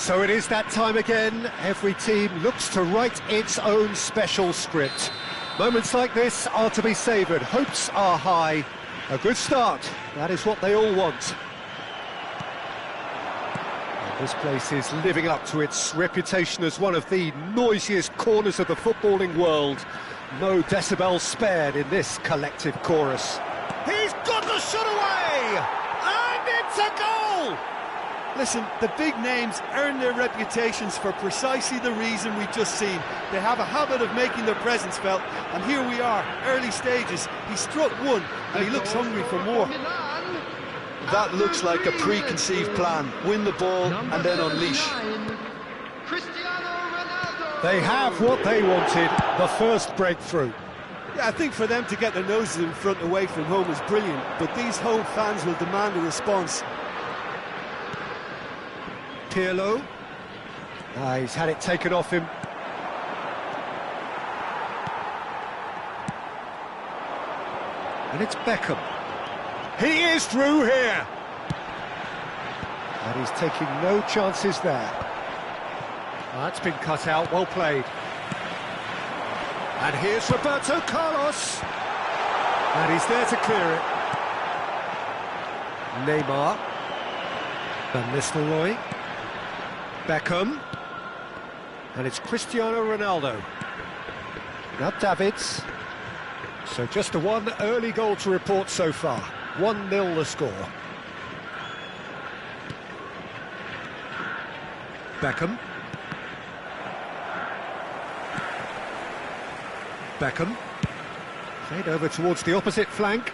So it is that time again. Every team looks to write its own special script. Moments like this are to be savoured. Hopes are high. A good start. That is what they all want. And this place is living up to its reputation as one of the noisiest corners of the footballing world. No decibels spared in this collective chorus. He's got the shot away! And it's a goal! Listen, the big names earn their reputations for precisely the reason we've just seen. They have a habit of making their presence felt, and here we are, early stages. He struck one, and he looks hungry for more. That looks like a preconceived plan. Win the ball, and then unleash. They have what they wanted, the first breakthrough. Yeah, I think for them to get their noses in front away from home is brilliant, but these home fans will demand a response. Pirlo. He's had it taken off him. And it's Beckham. He is through here. And he's taking no chances there. That's been cut out, well played. And here's Roberto Carlos. And he's there to clear it. Neymar. Van Nistelrooy. Beckham, and it's Cristiano Ronaldo. Now Davids. So just the one early goal to report so far. 1-0 the score. Beckham. Beckham. Played over towards the opposite flank.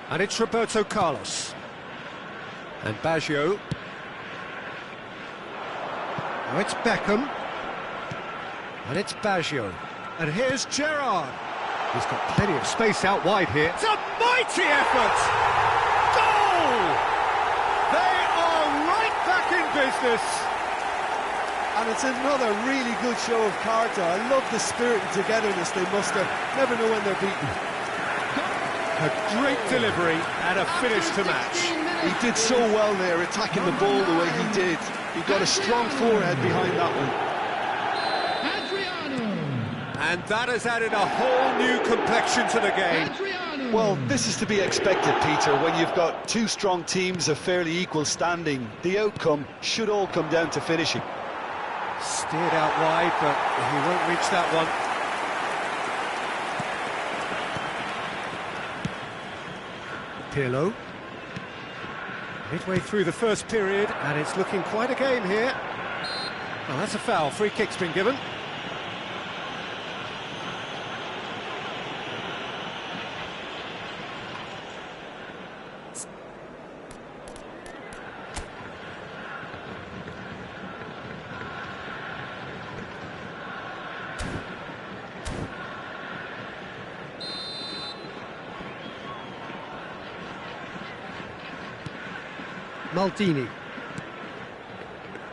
And it's Roberto Carlos. And Baggio. Now it's Beckham, and it's Baggio, and here's Gerrard. He's got plenty of space out wide here. It's a mighty effort! Goal! They are right back in business. And it's another really good show of character. I love the spirit and togetherness they muster. Never know when they're beaten. A great delivery and a finish to match. He did so well there, attacking the ball the way he did. He got a strong forehead behind that one. And that has added a whole new complexion to the game. Well, this is to be expected, Peter, when you've got two strong teams of fairly equal standing. The outcome should all come down to finishing. Steered out wide, but he won't reach that one. Pirlo. Midway through the first period, and it's looking quite a game here. Well, that's a foul. Free kick's been given. Maldini.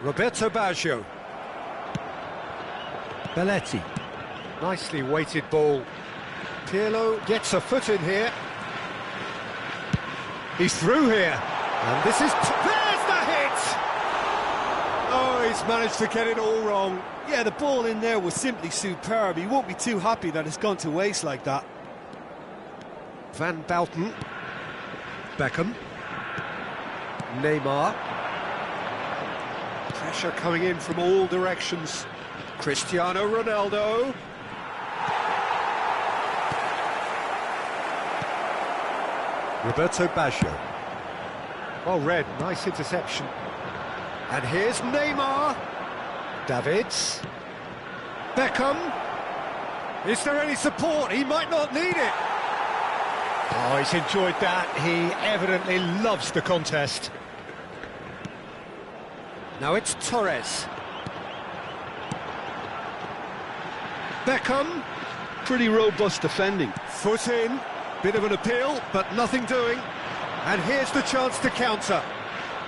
Roberto Baggio. Belletti. Nicely weighted ball. Pirlo gets a foot in here. He's through here. And this is... There's the hit! Oh, he's managed to get it all wrong. Yeah, the ball in there was simply superb. He won't be too happy that it's gone to waste like that. Van Bouten. Beckham. Neymar. Pressure coming in from all directions. Cristiano Ronaldo. Roberto Baggio. Well read, nice interception. And here's Neymar. Davids. Beckham. Is there any support? He might not need it. Oh, he's enjoyed that. He evidently loves the contest. Now it's Torres. Beckham. Pretty robust defending. Foot in. Bit of an appeal, but nothing doing. And here's the chance to counter.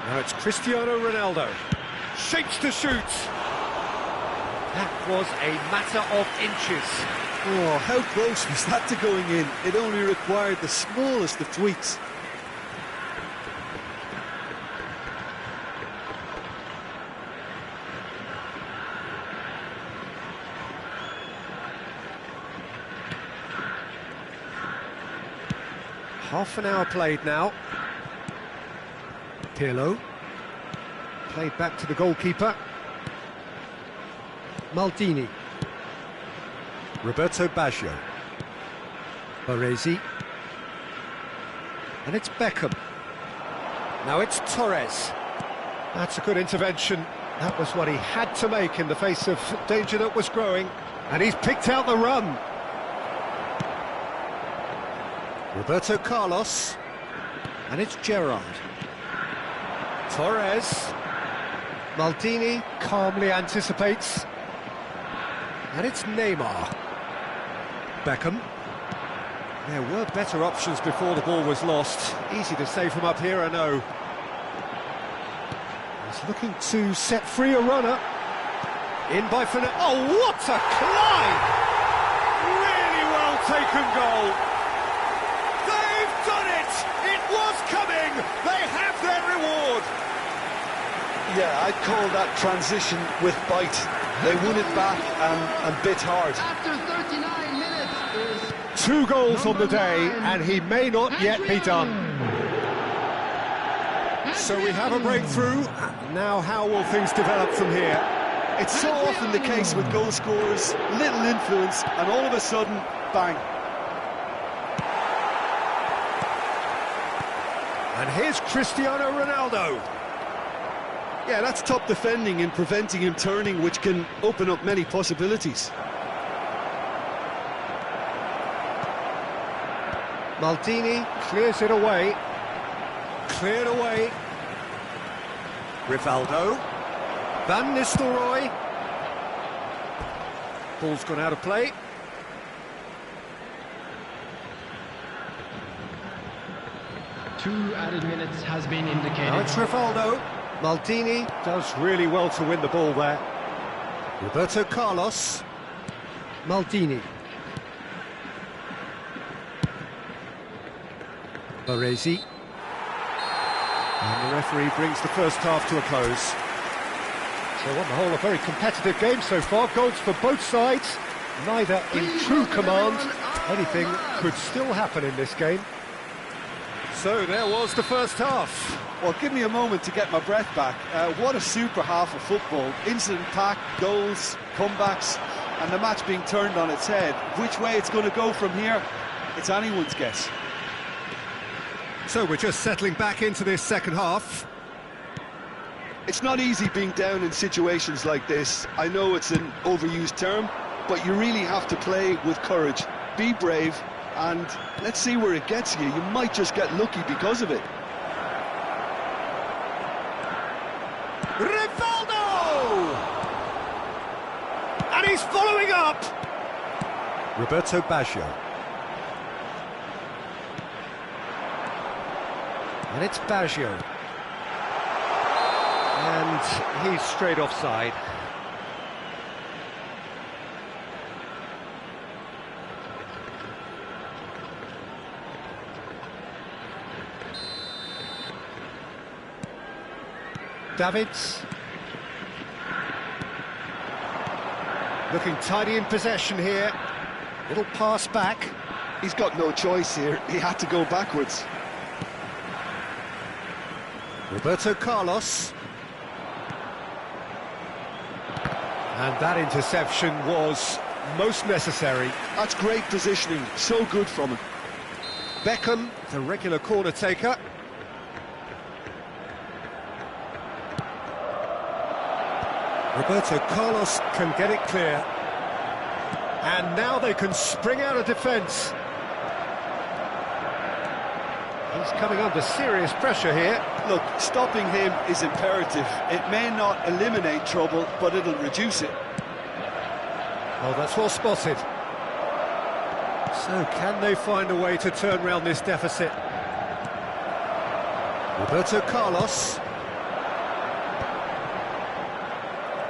Now it's Cristiano Ronaldo. Shapes to shoot. That was a matter of inches. Oh, how close was that to going in? It only required the smallest of tweaks. Half an hour played now. Pirlo. Played back to the goalkeeper. Maldini. Roberto Baggio. Baresi. And it's Beckham. Now it's Torres. That's a good intervention. That was what he had to make in the face of danger that was growing. And he's picked out the run. Roberto Carlos. And it's Gerrard. Torres. Maldini calmly anticipates. And it's Neymar. Beckham. There were better options before the ball was lost. Easy to say from up here, I know. He's looking to set free a runner. In by Fernandez. Oh, what a climb! Really well taken goal. They've done it! It was coming! They have their reward! Yeah, I'd call that transition with bite. They won it back and bit hard. After 39 minutes is 2 goals on the day, and he may not yet be done. So we have a breakthrough. Now how will things develop from here? It's so often the case with goal scorers, little influence, and all of a sudden, bang. And here's Cristiano Ronaldo. Yeah, that's top defending and preventing him turning, which can open up many possibilities. Maldini clears it away. Cleared away. Rivaldo. Van Nistelrooy. Ball's gone out of play. two added minutes has been indicated. Now it's Rivaldo. Maldini does really well to win the ball there. Roberto Carlos. Maldini. Baresi. And the referee brings the first half to a close. So on the whole, a very competitive game so far. Goals for both sides, neither in true command. Anything could still happen in this game. So there was the first half. Well, give me a moment to get my breath back. What a super half of football. Incident-packed, goals, comebacks, and the match being turned on its head. Which way it's going to go from here, it's anyone's guess. So we're just settling back into this second half. It's not easy being down in situations like this. I know it's an overused term, but you really have to play with courage. Be brave, and let's see where it gets you. You might just get lucky because of it. Rivaldo! And he's following up! Roberto Baggio. And it's Baggio. And he's straight offside. Davids. Looking tidy in possession here. Little pass back. He's got no choice here. He had to go backwards. Roberto Carlos. And that interception was most necessary. That's great positioning. So good from him. Beckham, the regular corner taker. Roberto Carlos can get it clear. And now they can spring out of defence. He's coming under serious pressure here. Look, stopping him is imperative. It may not eliminate trouble, but it'll reduce it. Oh, that's well spotted. So can they find a way to turn around this deficit? Roberto Carlos.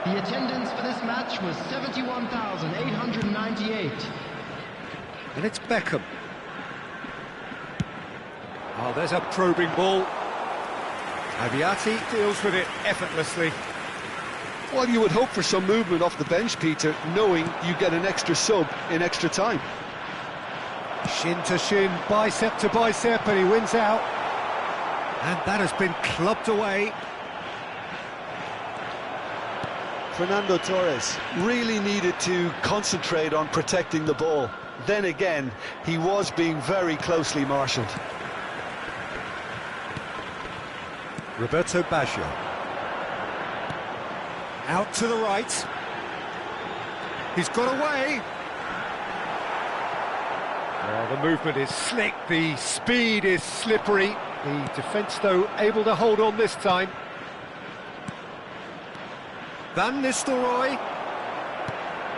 The attendance for this match was 71,898. And it's Beckham. Oh, there's a probing ball. Aviati deals with it effortlessly. Well, you would hope for some movement off the bench, Peter, knowing you get an extra sub in extra time. Shin to shin, bicep to bicep, and he wins out. And that has been clubbed away. Fernando Torres really needed to concentrate on protecting the ball. Then again, he was being very closely marshalled. Roberto Baggio. Out to the right. He's got away. Oh, the movement is slick, the speed is slippery. The defence, though, able to hold on this time. Van Nistelrooy.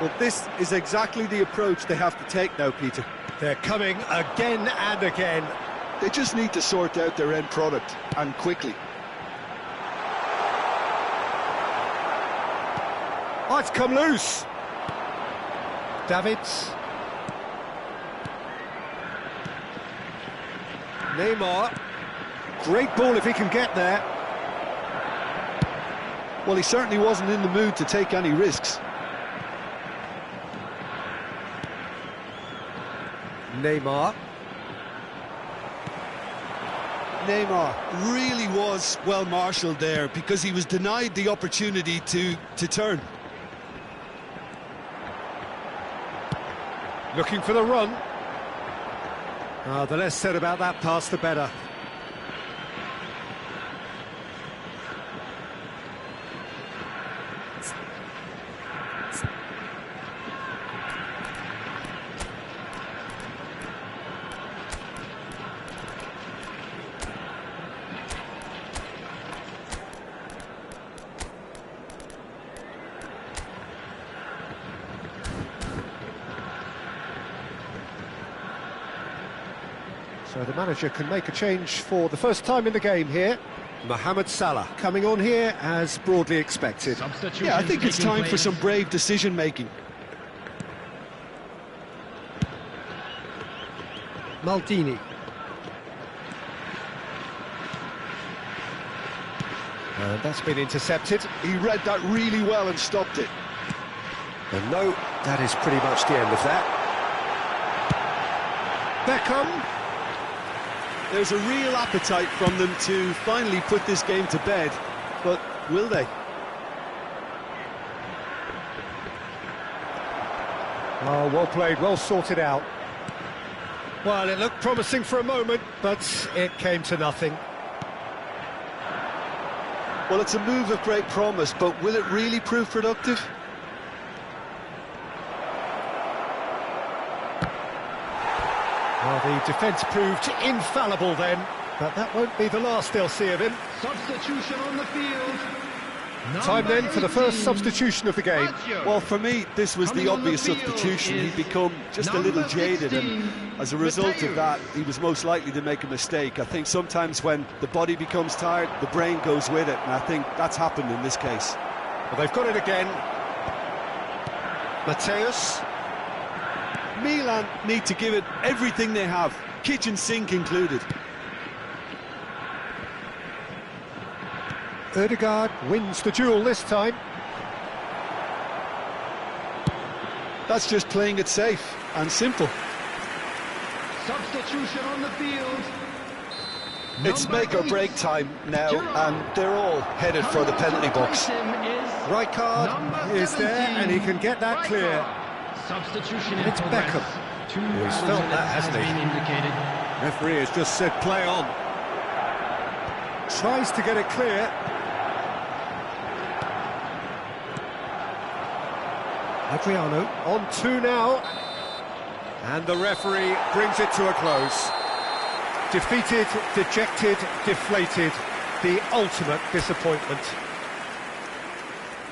Well, this is exactly the approach they have to take now, Peter. They're coming again and again. They just need to sort out their end product, and quickly. Oh, it's come loose. Davids. Neymar. Great ball if he can get there. Well, he certainly wasn't in the mood to take any risks. Neymar. Neymar really was well marshalled there because he was denied the opportunity to turn. Looking for the run. The less said about that pass, the better. So the manager can make a change for the first time in the game here. Mohamed Salah coming on here as broadly expected. Yeah, I think it's time for some brave decision-making. Maldini. And that's been intercepted. He read that really well and stopped it. And no, that is pretty much the end of that. Beckham. There's a real appetite from them to finally put this game to bed, but will they? Oh, well played, well sorted out. Well, it looked promising for a moment, but it came to nothing. Well, it's a move of great promise, but will it really prove productive? Well, the defence proved infallible then, but that won't be the last they'll see of him. Substitution on the field. Time then for the first substitution of the game. Well, for me, this was the obvious substitution. He'd become just a little jaded, and as a result of that, he was most likely to make a mistake. I think sometimes when the body becomes tired, the brain goes with it, and I think that's happened in this case. Well, they've got it again. Mateus. Milan need to give it everything they have, kitchen sink included. Ødegaard wins the duel this time. That's just playing it safe and simple. Substitution on the field. It's make or break time now, and they're all headed for the penalty box. Rijkaard is there, and he can get that clear. Substitution in It's progress. Beckham. He's felt that, hasn't he? Indicated. Referee has just said play on. Tries to get it clear. Adriano on 2 now. And the referee brings it to a close. Defeated, dejected, deflated. The ultimate disappointment.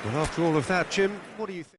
Well, after all of that, Jim, what do you think?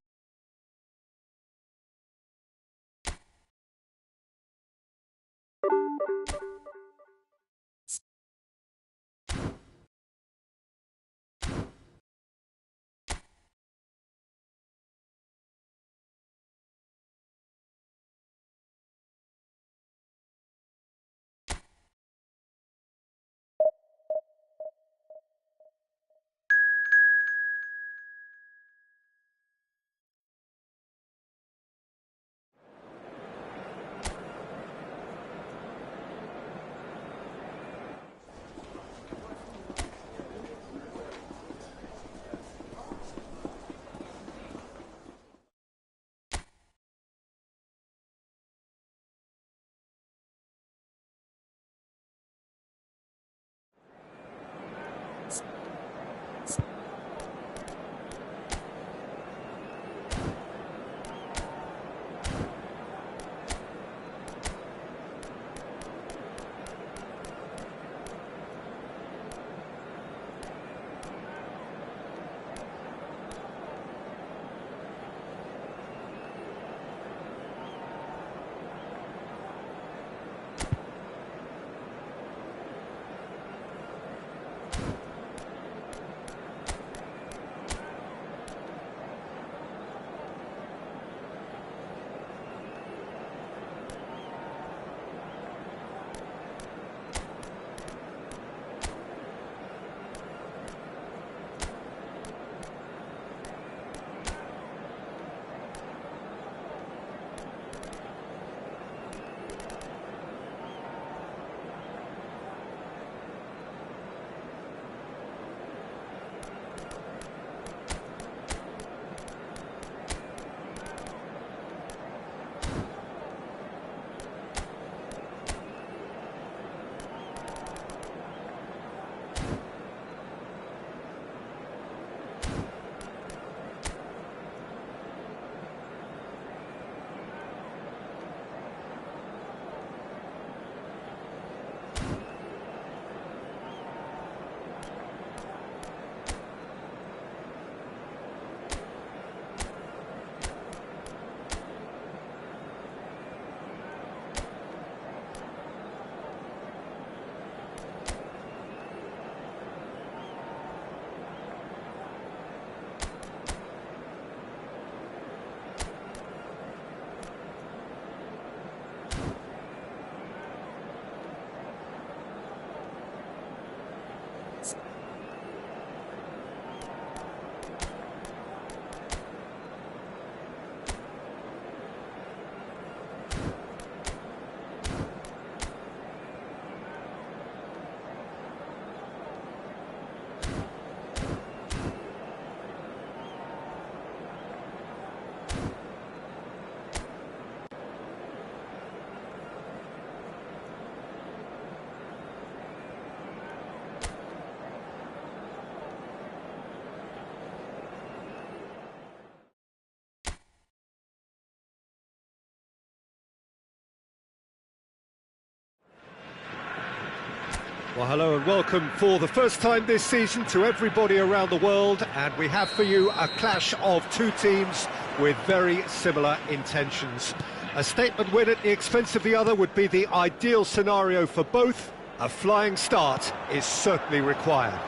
Well, hello and welcome for the first time this season to everybody around the world, and we have for you a clash of two teams with very similar intentions. A statement win at the expense of the other would be the ideal scenario for both. A flying start is certainly required.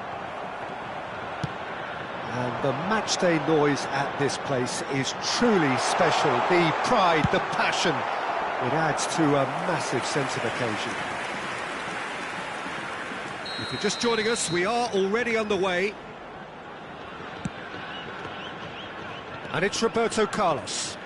And the matchday noise at this place is truly special. The pride, the passion, it adds to a massive sense of occasion. If you're just joining us, we are already underway. And it's Roberto Carlos.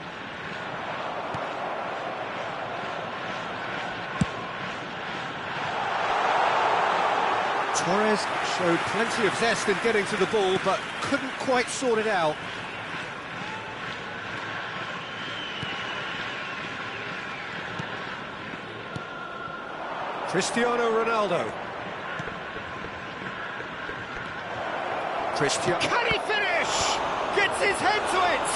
Torres showed plenty of zest in getting to the ball, but couldn't quite sort it out. Cristiano Ronaldo. Can he finish? Gets his head to it!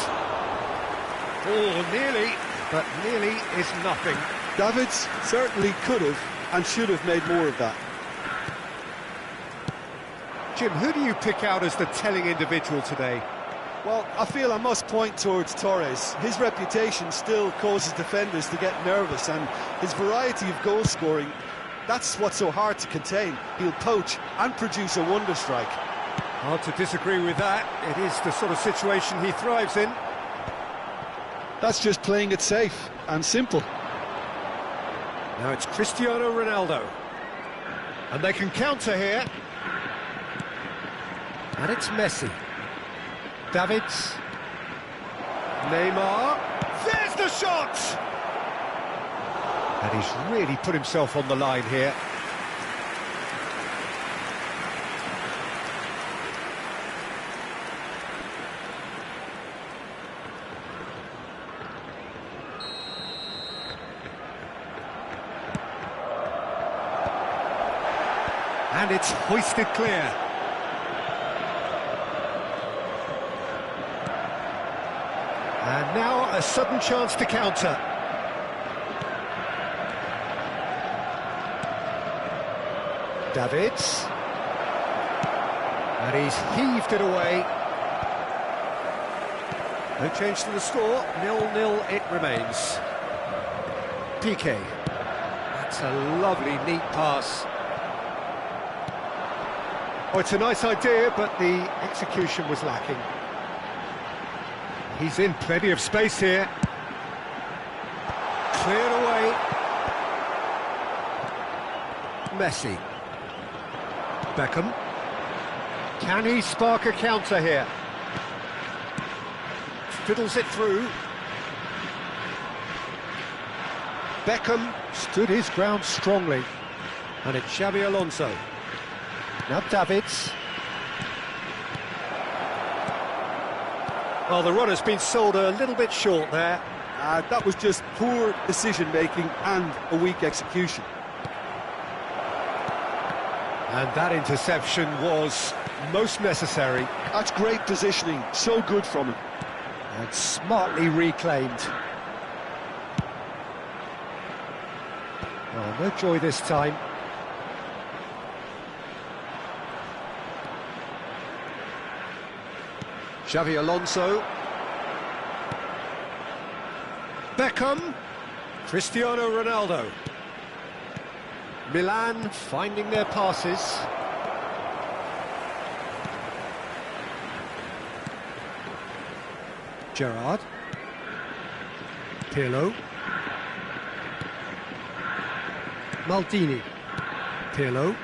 Oh, nearly, but nearly is nothing. Davids certainly could have and should have made more of that. Jim, who do you pick out as the telling individual today? Well, I feel I must point towards Torres. His reputation still causes defenders to get nervous, and his variety of goal scoring, that's what's so hard to contain. He'll poach and produce a wonder strike. Hard to disagree with that. It is the sort of situation he thrives in. That's just playing it safe and simple. Now it's Cristiano Ronaldo. And they can counter here. And it's Messi. Davids. Neymar. There's the shot! And he's really put himself on the line here. And it's hoisted clear. And now a sudden chance to counter. Davids. And he's heaved it away. No change to the score, 0-0 it remains. Piqué. That's a lovely, neat pass. Oh, it's a nice idea, but the execution was lacking. He's in plenty of space here. Cleared away. Messi. Beckham. Can he spark a counter here? Fiddles it through. Beckham stood his ground strongly. And it's Xabi Alonso. Now Davids. Well, the runner's been sold a little bit short there. That was just poor decision-making and a weak execution. And that interception was most necessary. That's great positioning, so good from him. And smartly reclaimed. Oh, no joy this time. Xabi Alonso. Beckham. Cristiano Ronaldo. Milan finding their passes. Gerrard. Pirlo. Maldini. Pirlo.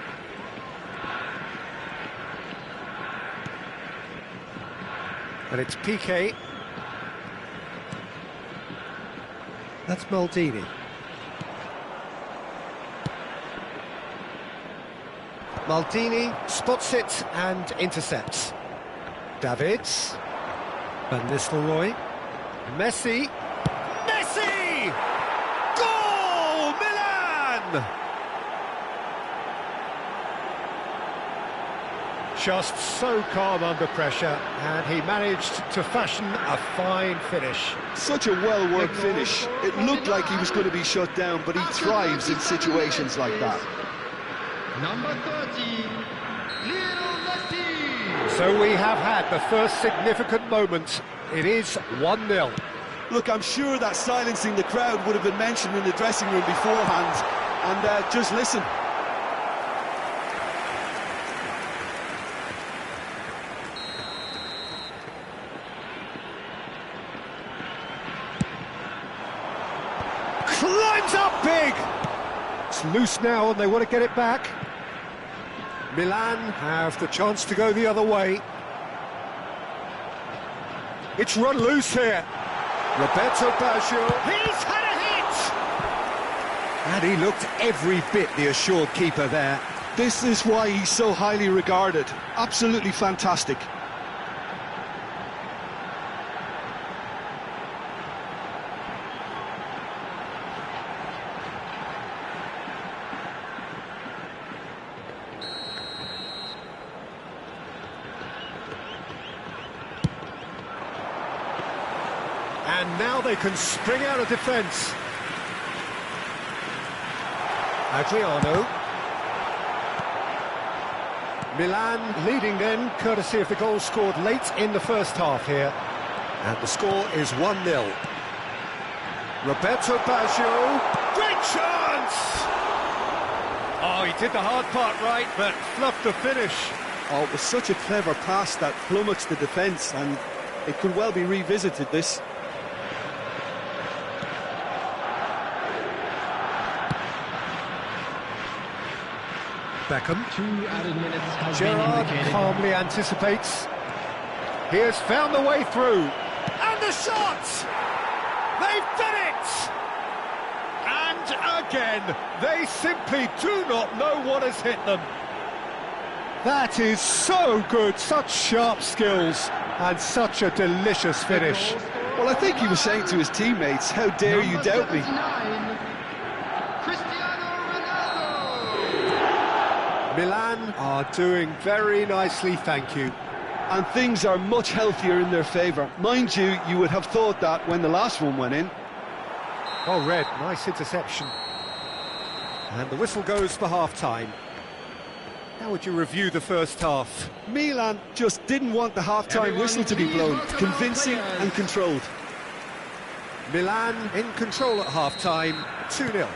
And it's Piqué. That's Maldini. Maldini spots it and intercepts. Davids. Van Nistelrooy. Messi. Messi! Goal! Milan! Just so calm under pressure, and he managed to fashion a fine finish. Such a well-worked finish. It looked like he was going to be shut down, but he thrives in situations like that. Number 30, Lionel Messi. So we have had the first significant moment. It is 1-0. Look, I'm sure that silencing the crowd would have been mentioned in the dressing room beforehand. And just listen. Climbs up big! It's loose now and they want to get it back. Milan have the chance to go the other way. It's run loose here. Roberto Baggio. He's had a hit! And he looked every bit the assured keeper there. This is why he's so highly regarded. Absolutely fantastic. And now they can spring out of defence. Adriano. Milan leading then, courtesy of the goal scored late in the first half here. And the score is 1-0. Roberto Baggio. Great chance! Oh, he did the hard part right, but fluffed the finish. Oh, it was such a clever pass that flummoxed the defence, and it could well be revisited, this. Beckham. 2 added minutes has Gerrard been indicated. calmly anticipates. He has found the way through. And the shot! They've done it! And again, they simply do not know what has hit them. That is so good, such sharp skills, and such a delicious finish. Well, I think he was saying to his teammates, how dare you doubt me? Milan are doing very nicely, thank you. And things are much healthier in their favour. Mind you, you would have thought that when the last one went in. Oh, Red, nice interception. And the whistle goes for half-time. How would you review the first half? Milan just didn't want the half-time whistle to be blown. Convincing and controlled. Milan in control at half-time, 2-0.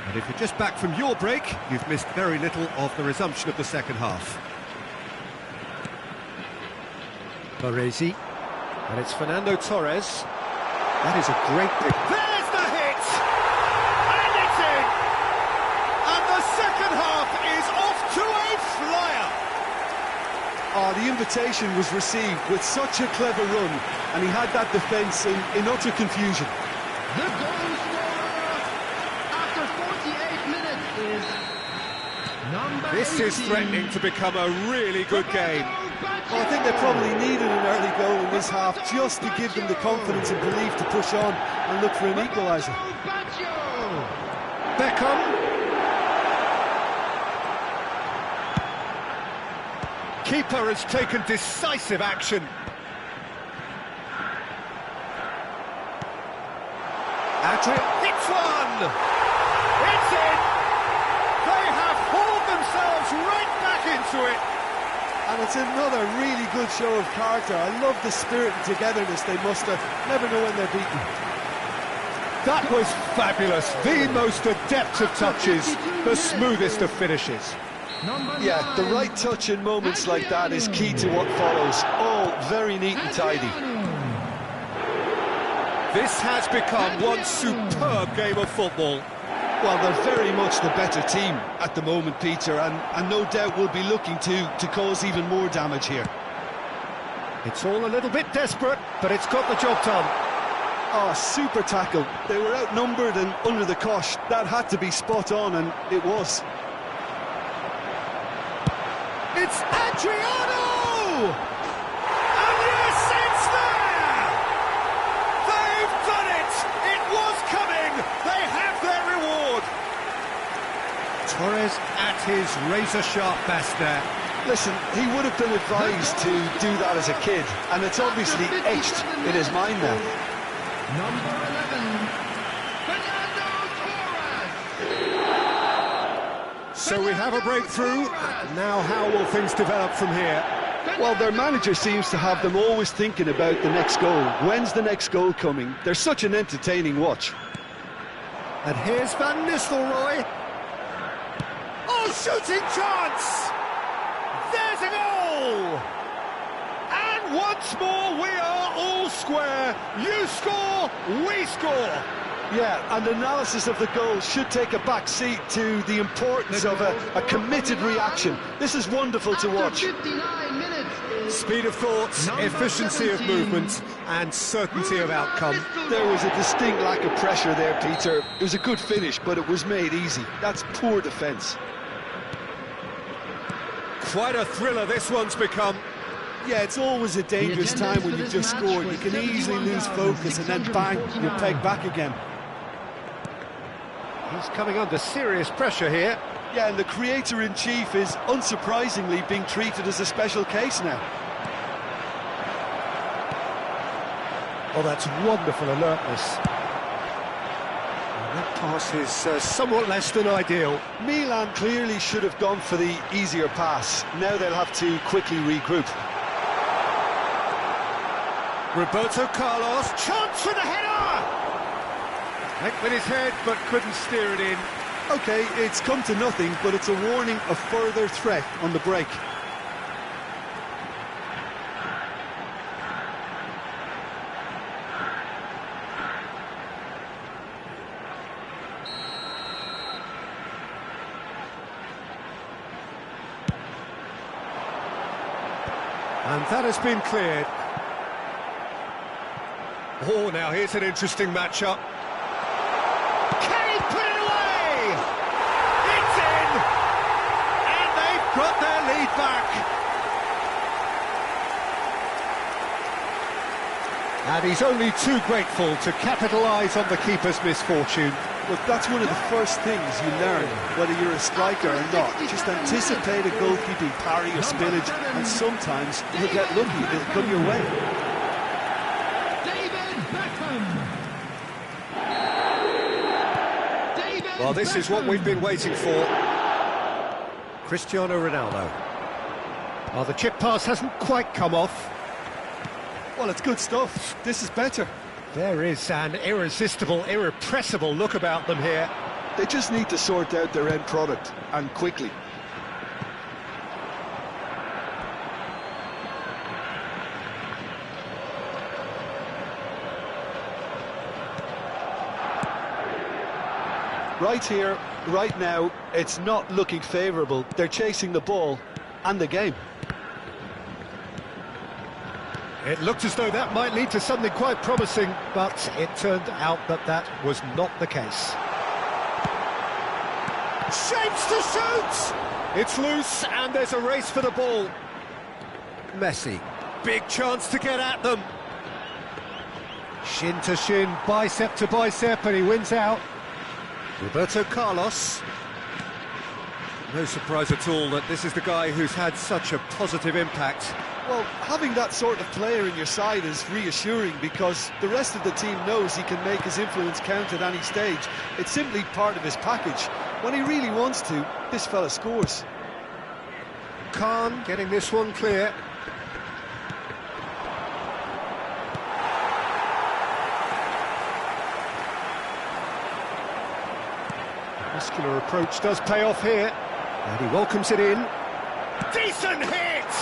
And if you're just back from your break, you've missed very little of the resumption of the second half. Baresi, and it's Fernando Torres. That is a great pick. There's the hit! And it's in! And the second half is off to a flyer! Oh, the invitation was received with such a clever run, and he had that defence in utter confusion. The goal scorer after 48 minutes is number This is 18. threatening to become a really good game. Well, I think they probably needed an early goal in this half just to give them the confidence and belief to push on and look for an equaliser. Beckham. Keeper has taken decisive action. Adrian hits one! It's in! They have hauled themselves right back into it! And it's another really good show of character. I love the spirit and togetherness they muster. Never know when they're beaten. That was fabulous. The most adept of touches, the smoothest of finishes. Yeah, the right touch in moments like that is key to what follows. All very neat and tidy. This has become one superb game of football. Well, they're very much the better team at the moment, Peter, and no doubt will be looking to cause even more damage here. It's all a little bit desperate, but it's got the job done. Oh, super tackle. They were outnumbered and under the cosh. That had to be spot on, and it was. It's Adriano! And yes, it's there! They've done it! It was coming! They have their reward! Torres at his razor-sharp best there. Listen, he would have been advised to do that as a kid, and it's obviously etched in his mind now. Number 11, Fernando Torres. So we have a breakthrough. Now how will things develop from here? Well, their manager seems to have them always thinking about the next goal. When's the next goal coming? They're such an entertaining watch. And here's Van Nistelrooy. Oh, shooting chance! There's a goal! And once more we are all square. You score, we score. Yeah, and analysis of the goal should take a back seat to the importance of a committed reaction. This is wonderful to watch. 59 minutes. Speed of thoughts, efficiency of movement, and certainty of outcome. There was a distinct lack of pressure there, Peter. It was a good finish, but it was made easy. That's poor defence. Quite a thriller this one's become. Yeah, it's always a dangerous time when you've just scored. You can easily lose focus and then bang, you're pegged back again. He's coming under serious pressure here. Yeah, and the creator-in-chief is unsurprisingly being treated as a special case now. Oh, that's wonderful alertness. And that pass is somewhat less than ideal. Milan clearly should have gone for the easier pass. Now they'll have to quickly regroup. Roberto Carlos, chance for the header! Heck with his head, but couldn't steer it in. OK, it's come to nothing, but it's a warning of further threat on the break. And that has been cleared. Oh, now here's an interesting matchup. Can he put it away? It's in! And they've got their lead back. And he's only too grateful to capitalise on the keeper's misfortune. Look, that's one of the first things you learn, whether you're a striker or not. Just anticipate a goalkeeping parry or spillage, and sometimes you'll get lucky, it'll come your way. Well, this is what we've been waiting for. Cristiano Ronaldo. Oh, the chip pass hasn't quite come off. Well, it's good stuff. This is better. There is an irresistible, irrepressible look about them here. They just need to sort out their end product, and quickly. Right here, right now, it's not looking favourable. They're chasing the ball and the game. It looked as though that might lead to something quite promising, but it turned out that that was not the case. Shapes to shoot! It's loose, and there's a race for the ball. Messi, big chance to get at them. Shin to shin, bicep to bicep, and he wins out. Roberto Carlos. No surprise at all that this is the guy who's had such a positive impact. Well, having that sort of player in your side is reassuring because the rest of the team knows he can make his influence count at any stage. It's simply part of his package. When he really wants to, this fella scores. Khan getting this one clear. Muscular approach does pay off here, and he welcomes it in. Decent hit!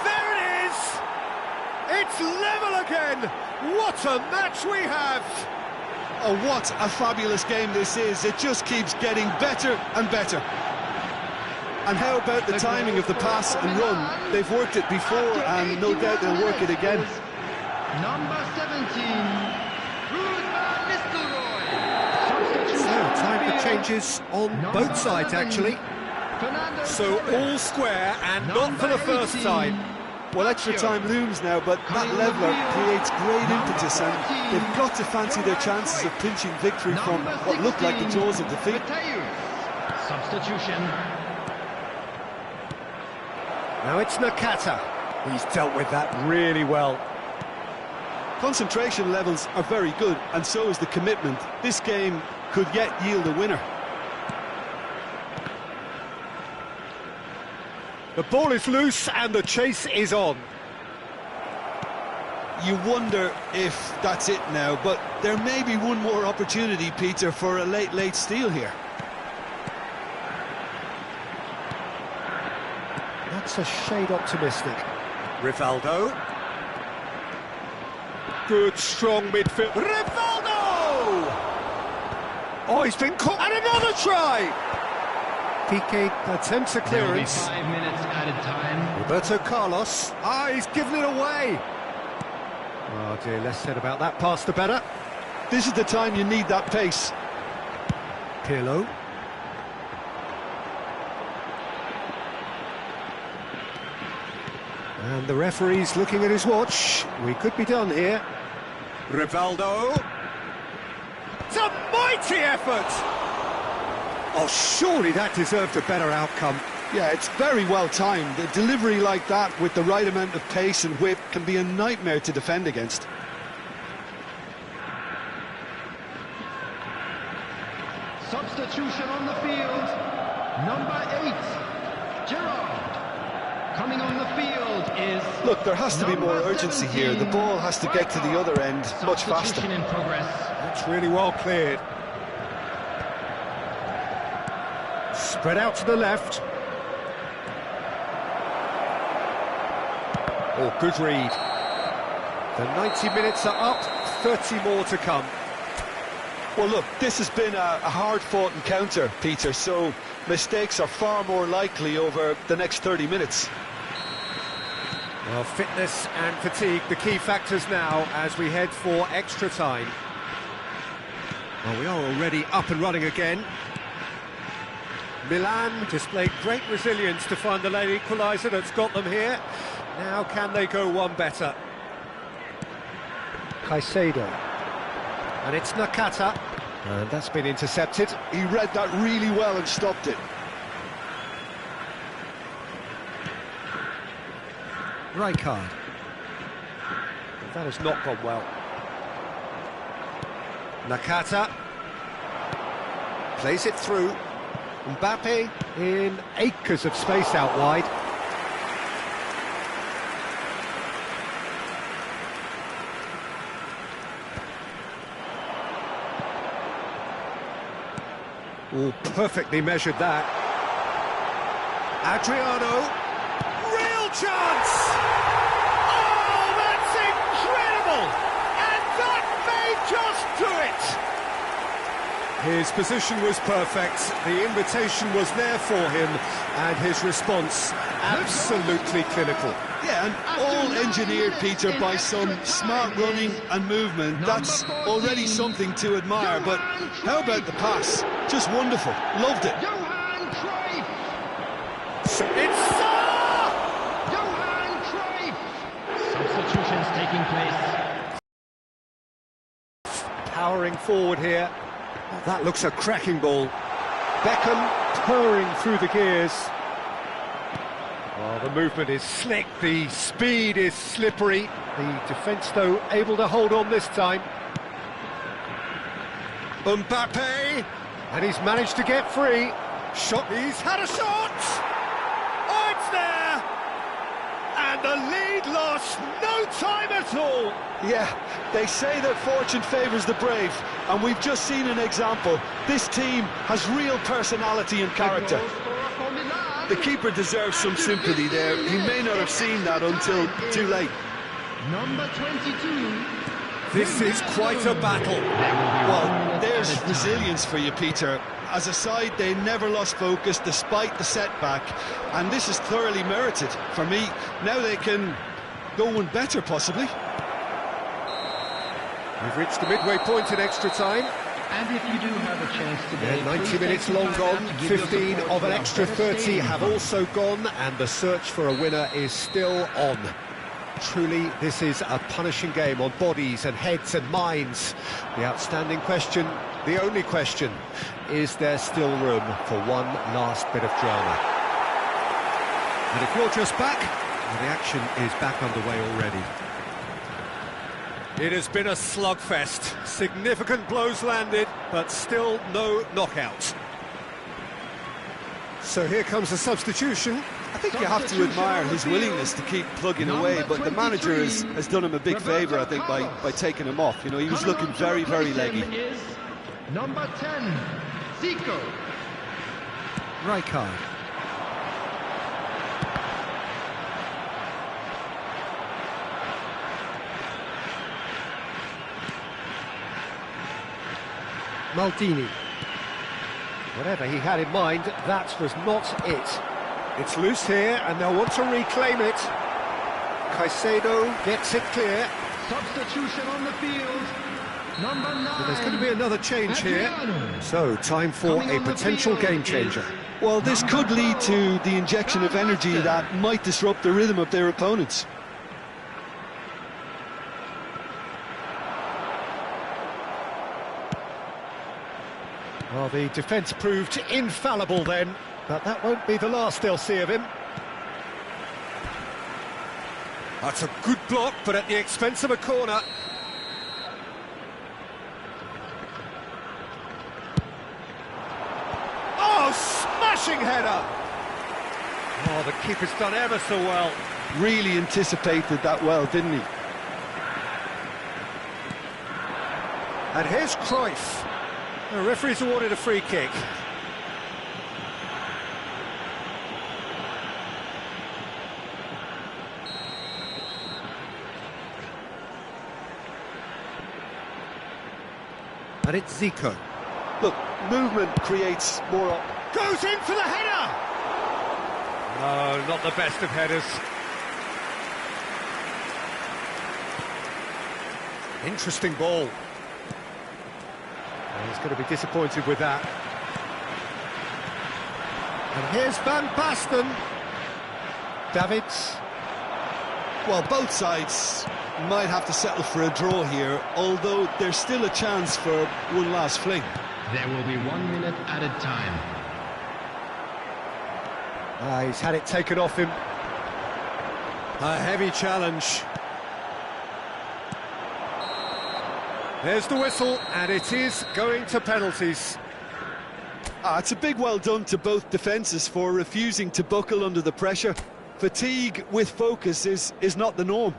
There it is! It's level again! What a match we have! Oh, what a fabulous game this is. It just keeps getting better and better. And how about the timing of the pass and run? They've worked it before, and no doubt they'll work it again. Number 17. Time for changes on both sides, actually. So all square, and not for the first time. Well, extra time looms now, but that leveller creates great impetus, and they've got to fancy their chances of pinching victory from what looked like the jaws of defeat. Substitution. Now it's Nakata. He's dealt with that really well. Concentration levels are very good, and so is the commitment. This game could yet yield a winner. The ball is loose and the chase is on. You wonder if that's it now, but there may be one more opportunity, Peter, for a late steal here. That's a shade optimistic. Rivaldo. Good, strong midfield. Rivaldo! Oh, he's been caught. And another try! Piqué attempts a clearance. There will be 5 minutes added time. Roberto Carlos. Ah, he's given it away. Oh dear, less said about that pass the better. This is the time you need that pace. Pirlo. And the referee's looking at his watch. We could be done here. Rivaldo. It's a mighty effort! Oh, surely that deserved a better outcome. Yeah, it's very well timed. A delivery like that with the right amount of pace and whip can be a nightmare to defend against. Substitution on the field. Number 8, Gerrard. Coming on the field is... Look, there has to be more urgency here. The ball has to get to the other end much faster. Substitution in progress. That's really well cleared. Spread out to the left. Oh, good read. The 90 minutes are up, 30 more to come. Well, look, this has been a hard-fought encounter, Peter, so mistakes are far more likely over the next 30 minutes. Well, fitness and fatigue, the key factors now as we head for extra time. Well, we are already up and running again. Milan displayed great resilience to find the late equaliser that's got them here. Now can they go one better? Caicedo. And it's Nakata. And that's been intercepted. He read that really well and stopped it. Rijkaard. That has not gone well. Nakata. Plays it through. Mbappe in acres of space out wide. Oh, perfectly measured that. Adriano. Real chance! Oh, that's incredible! And that may just do it! His position was perfect, the invitation was there for him, and his response absolutely clinical. Yeah, and all engineered, Peter, by some smart running and movement. That's already something to admire, but how about the pass? Just wonderful. Loved it. Johan Cruyff! It's Johan Cruyff! Substitutions taking place. powering forward here. Oh, that looks a cracking ball. Beckham purring through the gears. Oh, the movement is slick, the speed is slippery. The defence, though, able to hold on this time. Mbappe, and he's managed to get free. Shot, he's had a shot! Oh, it's there! And the lead lost, no time at all! Yeah, they say that fortune favours the brave, and we've just seen an example. This team has real personality and character. The keeper deserves some sympathy there. He may not have seen that until too late. Number 22. This is quite a battle. Well, there's resilience for you, Peter. As a side, they never lost focus despite the setback, and this is thoroughly merited. For me, now they can go one better, possibly. We've reached the midway point in extra time. And if you do have a chance today, Yeah, 90 minutes long gone, 15 of an extra 30 have also gone, and the search for a winner is still on. Truly, this is a punishing game on bodies and heads and minds. The outstanding question, the only question, is there still room for one last bit of drama? And if you're just back, well, the action is back underway already. It has been a slugfest. Significant blows landed, but still no knockout. So here comes a substitution. I think you have to admire his willingness to keep plugging away, but the manager has done him a big favour, I think, by taking him off. You know, he was looking very, very leggy. Number 10, Zico. Rijkaard. Maldini. Whatever he had in mind, that was not it. It's loose here, and they'll want to reclaim it. Caicedo gets it clear. Substitution on the field. Number 9. But there's going to be another change here. So, time for a potential game changer. Well, this could lead to the injection of energy that might disrupt the rhythm of their opponents. Well, the defence proved infallible then, but that won't be the last they'll see of him. That's a good block, but at the expense of a corner. Oh, smashing header! Oh, the keeper's done ever so well. Really anticipated that well, didn't he? And here's Cruyff. The referee's awarded a free kick. And it's Zico. Look, movement creates more... Goes in for the header! No, not the best of headers. Interesting ball. He's going to be disappointed with that. And here's Van Basten. Davids. Well, both sides might have to settle for a draw here, although there's still a chance for one last fling. There will be 1 minute added time. He's had it taken off him. A heavy challenge. There's the whistle, and it is going to penalties. It's a big well done to both defences for refusing to buckle under the pressure. Fatigue with focus is not the norm.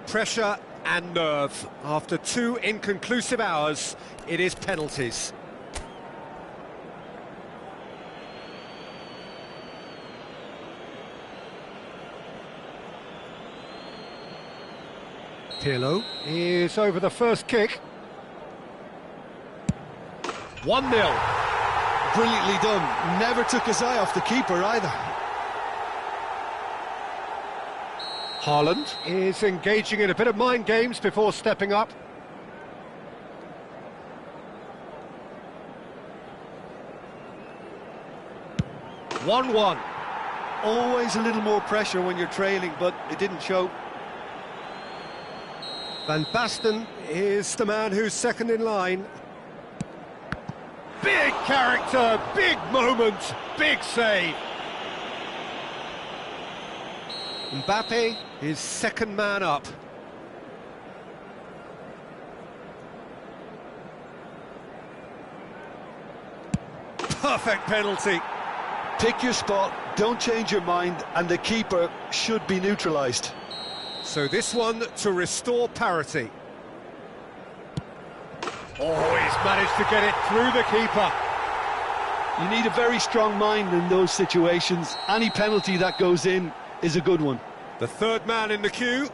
Pressure and nerve. After 2 inconclusive hours, it is penalties. Pirlo is over the first kick. 1-0. Brilliantly done. Never took his eye off the keeper either. Haaland is engaging in a bit of mind games before stepping up. One-one. Always a little more pressure when you're trailing, but it didn't show. Van Basten is the man who's second in line. Big character, big moment, big save. Mbappe is second man up. Perfect penalty. Pick your spot, don't change your mind, and the keeper should be neutralised. So this one to restore parity. Oh, he's managed to get it through the keeper. You need a very strong mind in those situations. Any penalty that goes in is a good one. The third man in the queue.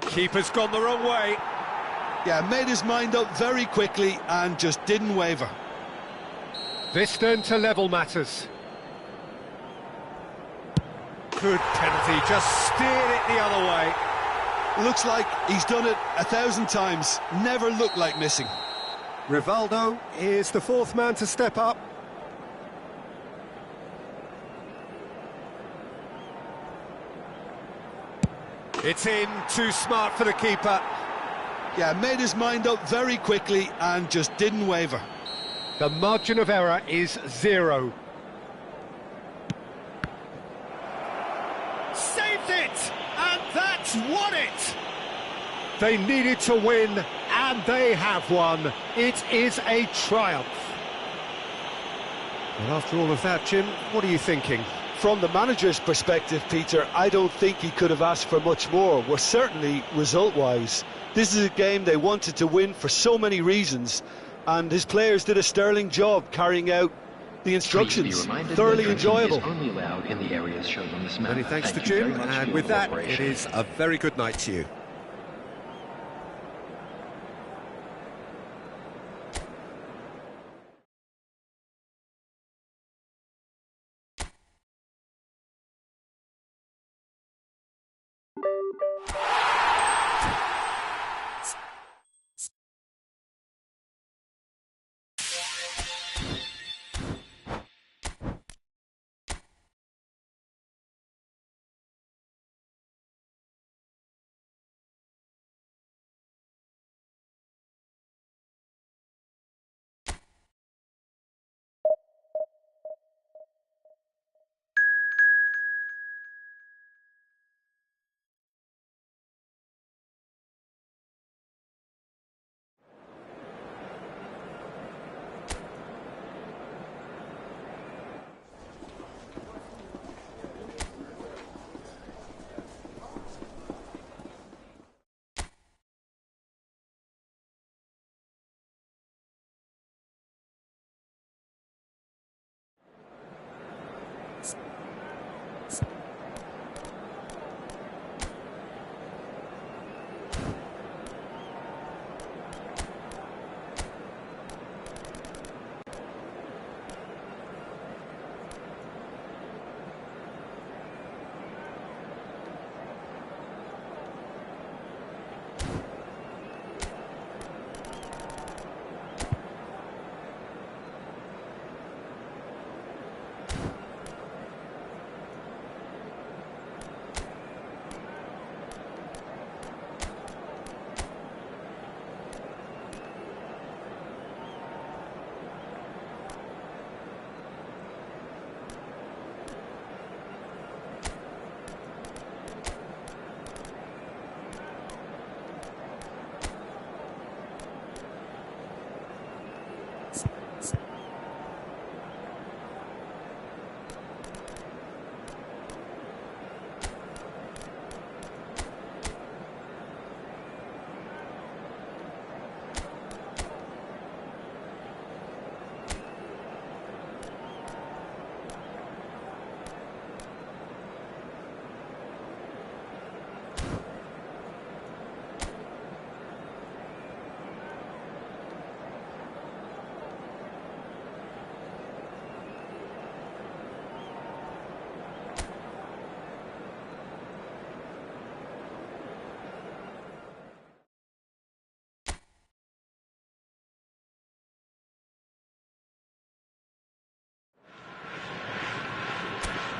Keeper's gone the wrong way. Yeah, made his mind up very quickly and just didn't waver. This then to level matters. Good penalty, just steered it the other way. Looks like he's done it 1,000 times, never looked like missing. Rivaldo is the fourth man to step up. It's in, too smart for the keeper. Yeah, made his mind up very quickly and just didn't waver. The margin of error is 0. Saved it! And that's won it! They needed to win, and they have won. It is a triumph. And after all of that, Jim, what are you thinking? From the manager's perspective, Peter, I don't think he could have asked for much more. Well, certainly result-wise. This is a game they wanted to win for so many reasons, and his players did a sterling job carrying out the instructions. Thoroughly enjoyable. Only allowed in the areas shown on this map. Many thanks to Jim, and with that, it is a very good night to you.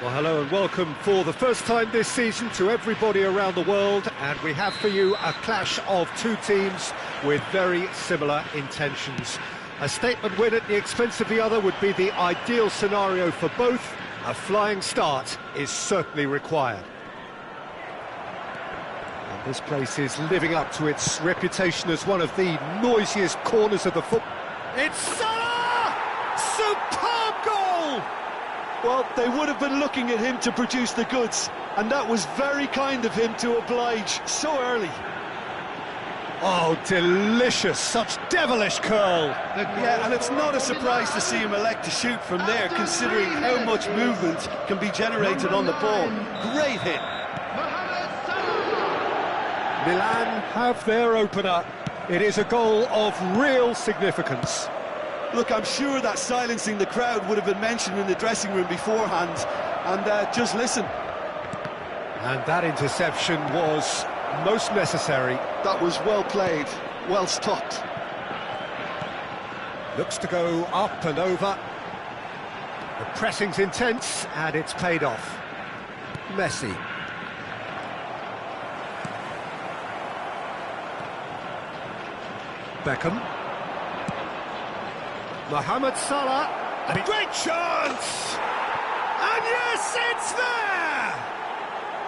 Well, hello and welcome for the first time this season to everybody around the world, and we have for you a clash of two teams with very similar intentions. A statement win at the expense of the other would be the ideal scenario for both. A flying start is certainly required. And this place is living up to its reputation as one of the noisiest corners of the football. It's Salah! Superb goal! Well, they would have been looking at him to produce the goods, and that was very kind of him to oblige so early. Oh, delicious, such devilish curl. Yeah, and it's not a surprise to see him elect to shoot from there, considering how much movement can be generated on the ball. Great hit. Milan have their opener. It is a goal of real significance. Look, I'm sure that silencing the crowd would have been mentioned in the dressing room beforehand, and just listen. And that interception was most necessary. That was well played, well stopped. Looks to go up and over. The pressing's intense, and it's paid off. Messi. Beckham. Mohamed Salah, and a great chance! And yes, it's there!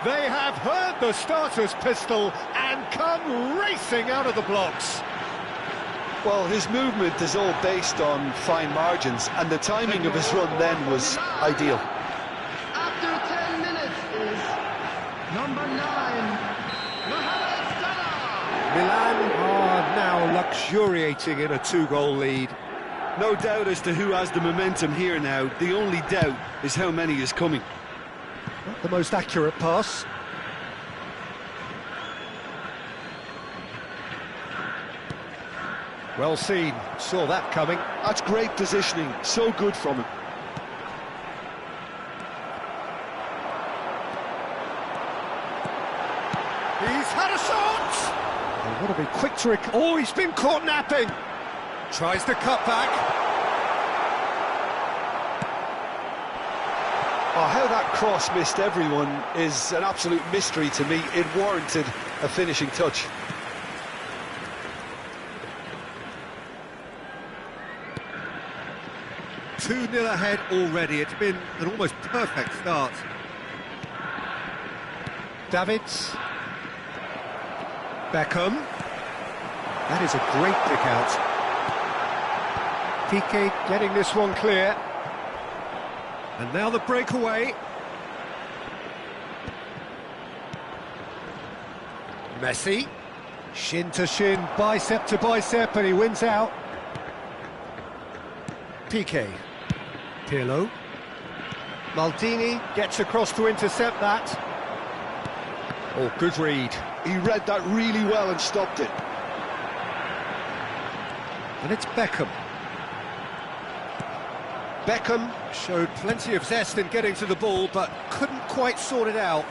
They have heard the starter's pistol and come racing out of the blocks. Well, his movement is all based on fine margins, and the timing of his run then was ideal. After 10 minutes is number 9, Mohamed Salah. Milan are now luxuriating in a 2-goal lead. No doubt as to who has the momentum here now. The only doubt is how many is coming. Not the most accurate pass. Well seen, saw that coming. That's great positioning, so good from him. He's had a shot! Oh, what a big quick trick. Oh, he's been caught napping. Tries the cut back. Oh, how that cross missed everyone is an absolute mystery to me. It warranted a finishing touch. Two 2-0 ahead already. It's been an almost perfect start. Davids. Beckham. That is a great pick out. Piqué getting this one clear. And now the breakaway. Messi. Shin to shin, bicep to bicep, and he wins out. Piqué. Pirlo. Maldini gets across to intercept that. Oh, good read. He read that really well and stopped it. And it's Beckham. Beckham showed plenty of zest in getting to the ball, but couldn't quite sort it out.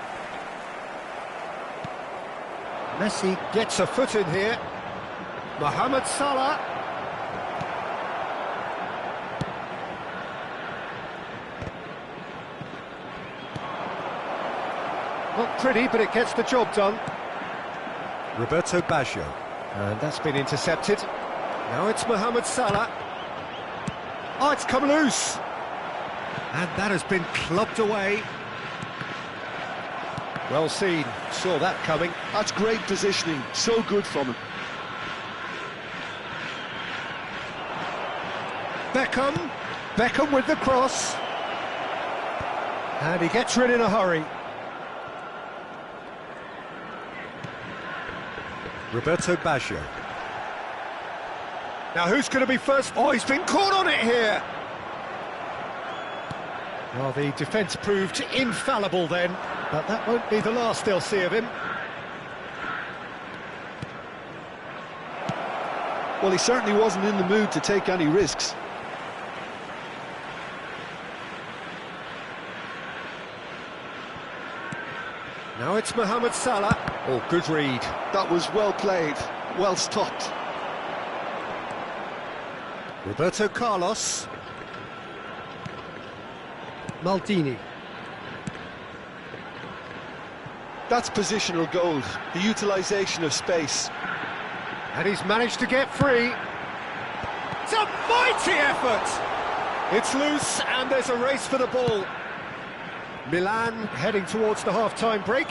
Messi gets a foot in here. Mohamed Salah. Not pretty, but it gets the job done. Roberto Baggio. And that's been intercepted. Now it's Mohamed Salah. Oh, it's come loose. And that has been clubbed away. Well seen, saw that coming. That's great positioning, so good from him. Beckham. Beckham with the cross. And he gets rid in a hurry. Roberto Baggio. Now who's going to be first? Oh, he's been caught on it here. Well, the defence proved infallible then, but that won't be the last they'll see of him. Well, he certainly wasn't in the mood to take any risks. Now it's Mohamed Salah. Oh, good read. That was well played, well stopped. Roberto Carlos. Maldini. That's positional gold, the utilisation of space. And he's managed to get free. It's a mighty effort! It's loose and there's a race for the ball. Milan heading towards the half-time break.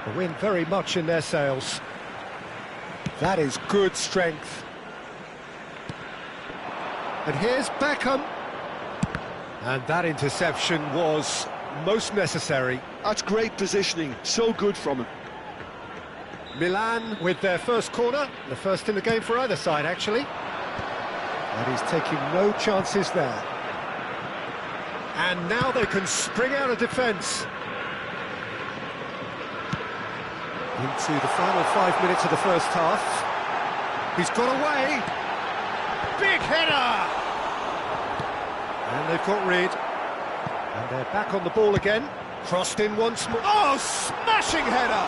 The win very much in their sails. That is good strength. And here's Beckham. And that interception was most necessary. That's great positioning, so good from him. Milan with their first corner, the first in the game for either side actually. And he's taking no chances there. And now they can spring out of defence. Into the final 5 minutes of the first half. He's got away. Big header! And they've got rid. And they're back on the ball again. Crossed in once more. Oh, smashing header!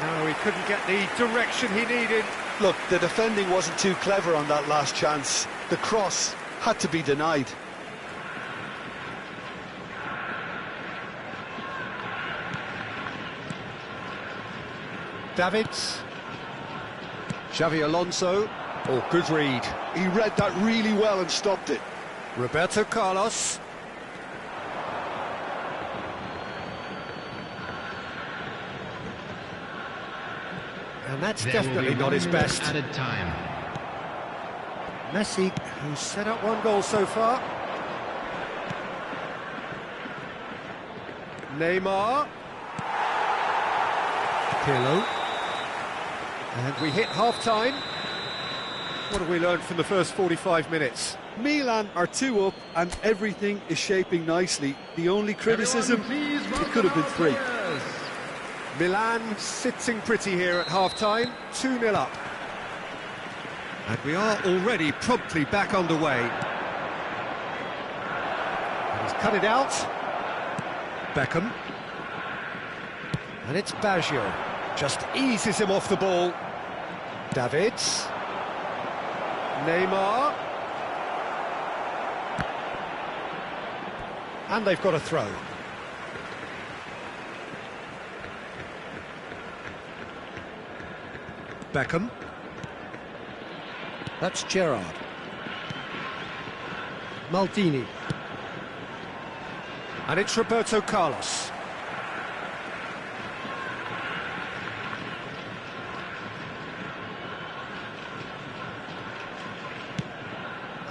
No, he couldn't get the direction he needed. Look, the defending wasn't too clever on that last chance. The cross had to be denied. Davids. Xavi Alonso. Oh, good read. He read that really well and stopped it. Roberto Carlos. And that's definitely not his best. Added time. Messi, who's set up one goal so far. Neymar. Pirlo. And we hit half-time. What have we learned from the first 45 minutes? Milan are 2 up and everything is shaping nicely. The only criticism, it could have been 3. Milan sitting pretty here at half-time, 2-0 up. And we are already promptly back underway. And he's cut it out. Beckham. And it's Baggio. Just eases him off the ball. Davids. Neymar. And they've got a throw. Beckham. That's Gerrard. Maldini. And it's Roberto Carlos.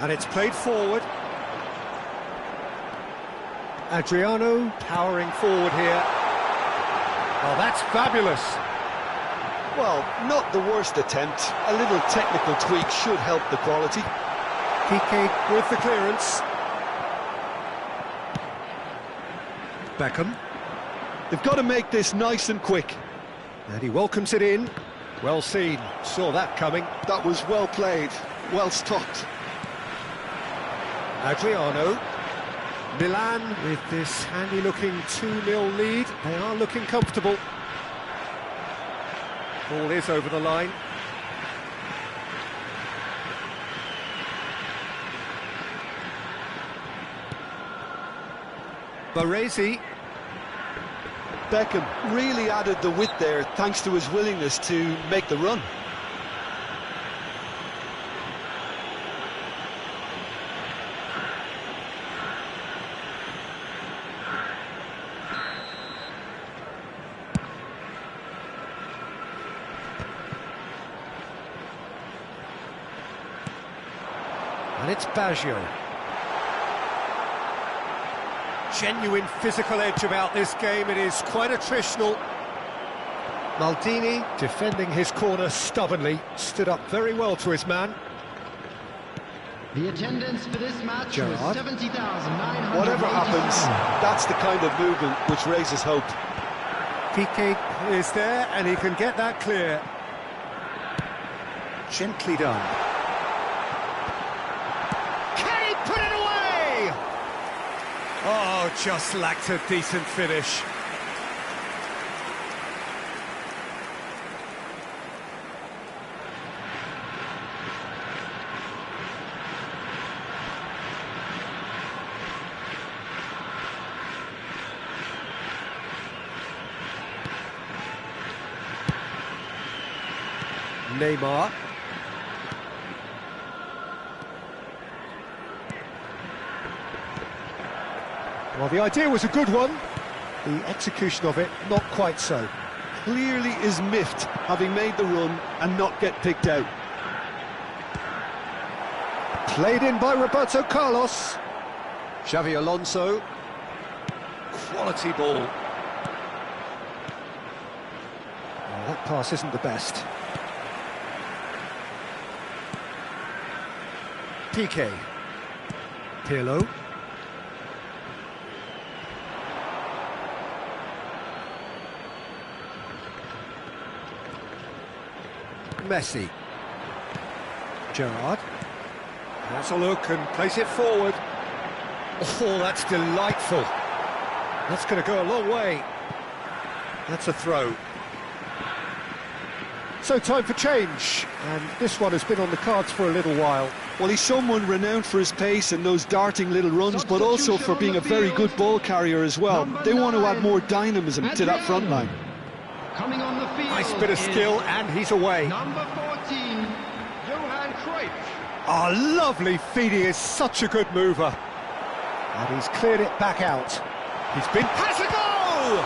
And it's played forward. Adriano powering forward here. Oh, that's fabulous. Well, not the worst attempt. A little technical tweak should help the quality. Piqué with the clearance. Beckham. They've got to make this nice and quick. And he welcomes it in. Well seen. Saw that coming. That was well played, well stopped. Adriano. Milan with this handy-looking 2-0 lead. They are looking comfortable. Ball is over the line. Baresi. Beckham really added the width there thanks to his willingness to make the run. And it's Baggio. Genuine physical edge about this game. It is quite attritional. Maldini defending his corner stubbornly. Stood up very well to his man. The attendance for this match Gerrard. was 70,900. Whatever happens, that's the kind of movement which raises hope. Piqué is there and he can get that clear. Gently done. Can he put it away? Oh, just lacked a decent finish. Neymar. Well, the idea was a good one. The execution of it, not quite so. Clearly is miffed, having made the run and not get picked out. Played in by Roberto Carlos. Xavi Alonso. Quality ball. Oh, that pass isn't the best. Piqué. Pirlo. Messi. Gerrard. That's a look and place it forward. Oh, that's delightful. That's going to go a long way. That's a throw. So time for change, and this one has been on the cards for a little while. Well, he's someone renowned for his pace and those darting little runs, but also for being a very good ball carrier as well. They want to add more dynamism to that front line. Coming on the field. Nice bit of skill, and he's away. Number 14, Johan Cruyff. Oh, lovely feed. He is such a good mover. And he's cleared it back out. He's been... Has a goal!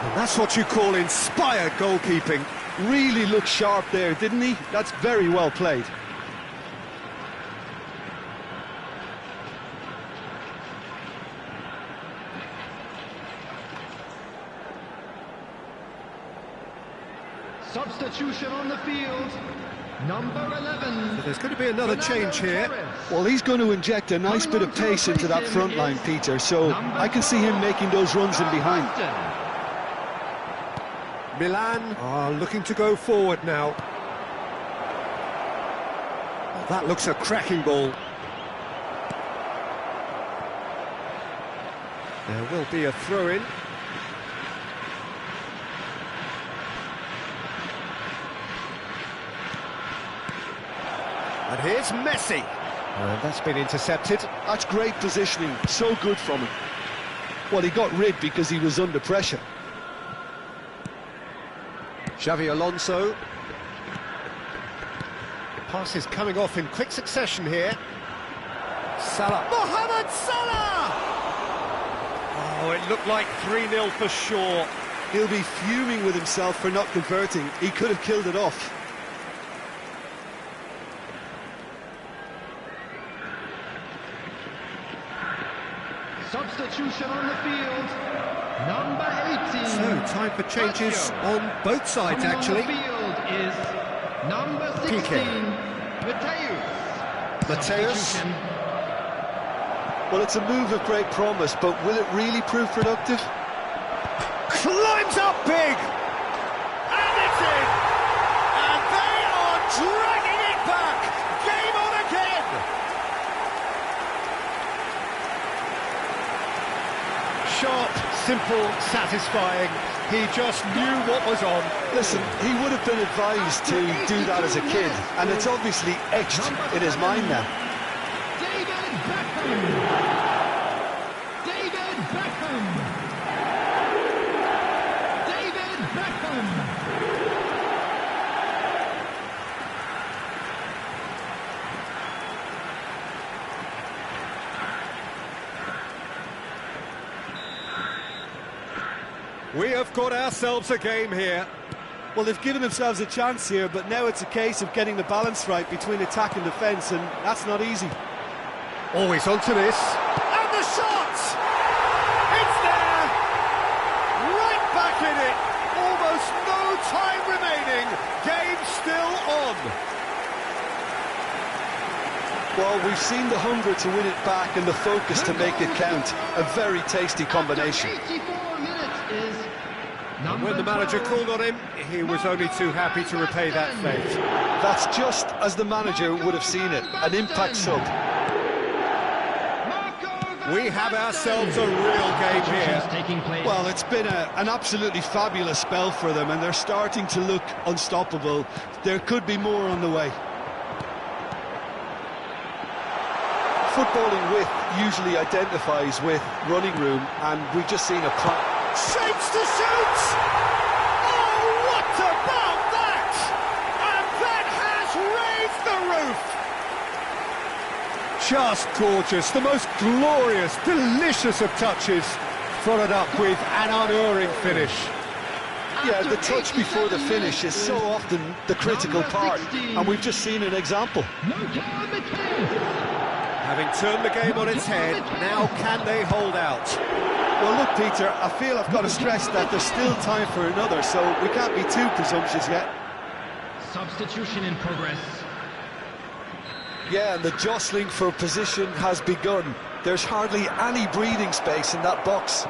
And that's what you call inspired goalkeeping. Really looked sharp there, didn't he? That's very well played. Substitution on the field. Number 11. So there's going to be another change here. Well, he's going to inject a nice bit of pace into that front line, Peter, so I can see him making those runs in behind. Milan are looking to go forward now. Oh, that looks a cracking ball. There will be a throw-in. And here's Messi. And that's been intercepted. That's great positioning, so good from him. Well, he got rid because he was under pressure. Xavi Alonso. Pass is coming off in quick succession here. Salah. Mohamed Salah! Oh, it looked like 3-0 for sure. He'll be fuming with himself for not converting. He could have killed it off. Substitution on the field. Number 18. So, time for changes on both sides, actually. On the field is number 16. Mateus. Well, it's a move of great promise, but will it really prove productive? Climbs up big! And it's in! And they are dragging it back! Game on again! Sharp, simple, satisfying. He just knew what was on. Listen, he would have been advised to do that as a kid, and it's obviously etched in his mind now. David Beckham. David Beckham. David Beckham. We have got ourselves a game here. Well, they've given themselves a chance here, but now it's a case of getting the balance right between attack and defence, and that's not easy. Always onto this. And the shot! It's there! Right back in it! Almost no time remaining. Game still on. Well, we've seen the hunger to win it back and the focus to make it count. A very tasty combination. 84 minutes is And when the manager called on him, he was only too happy to repay that fate. That's just as the manager would have seen it, an impact sub. We have ourselves a real game here. Well, it's been an absolutely fabulous spell for them, and they're starting to look unstoppable. There could be more on the way. Footballing width usually identifies with running room, and we've just seen a Shapes to shoot! Oh, what about that? And that has raised the roof! Just gorgeous, the most glorious, delicious of touches, followed up with an unerring finish. Yeah, the touch before the finish is so often the critical part, and we've just seen an example. Having turned the game on its head, now can they hold out? Well, look, Peter, I feel I've got to stress that there's still time for another, so we can't be too presumptuous yet. Substitution in progress. Yeah, and the jostling for position has begun. There's hardly any breathing space in that box.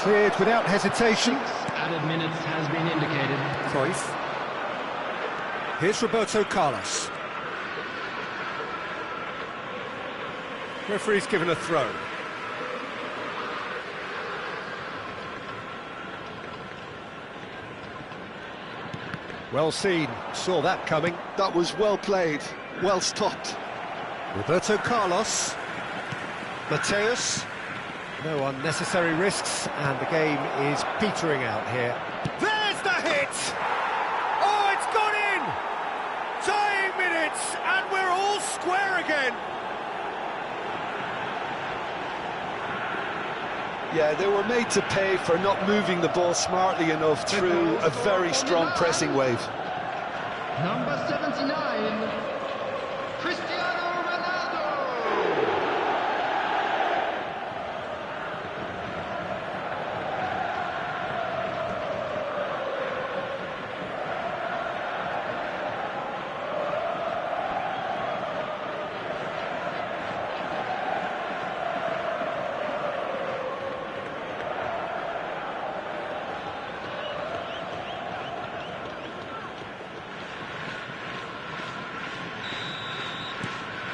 Cleared without hesitation. Added minutes has been indicated. Cruyff. Here's Roberto Carlos. Referee's given a throw. Well seen, saw that coming. That was well played, well stopped. Roberto Carlos. Mateus. No unnecessary risks, and the game is petering out here. There's the hit! Oh, it's gone in! Tying minutes, and we're all square again. Yeah, they were made to pay for not moving the ball smartly enough through a very strong pressing wave. Number 79, Cristiano Ronaldo.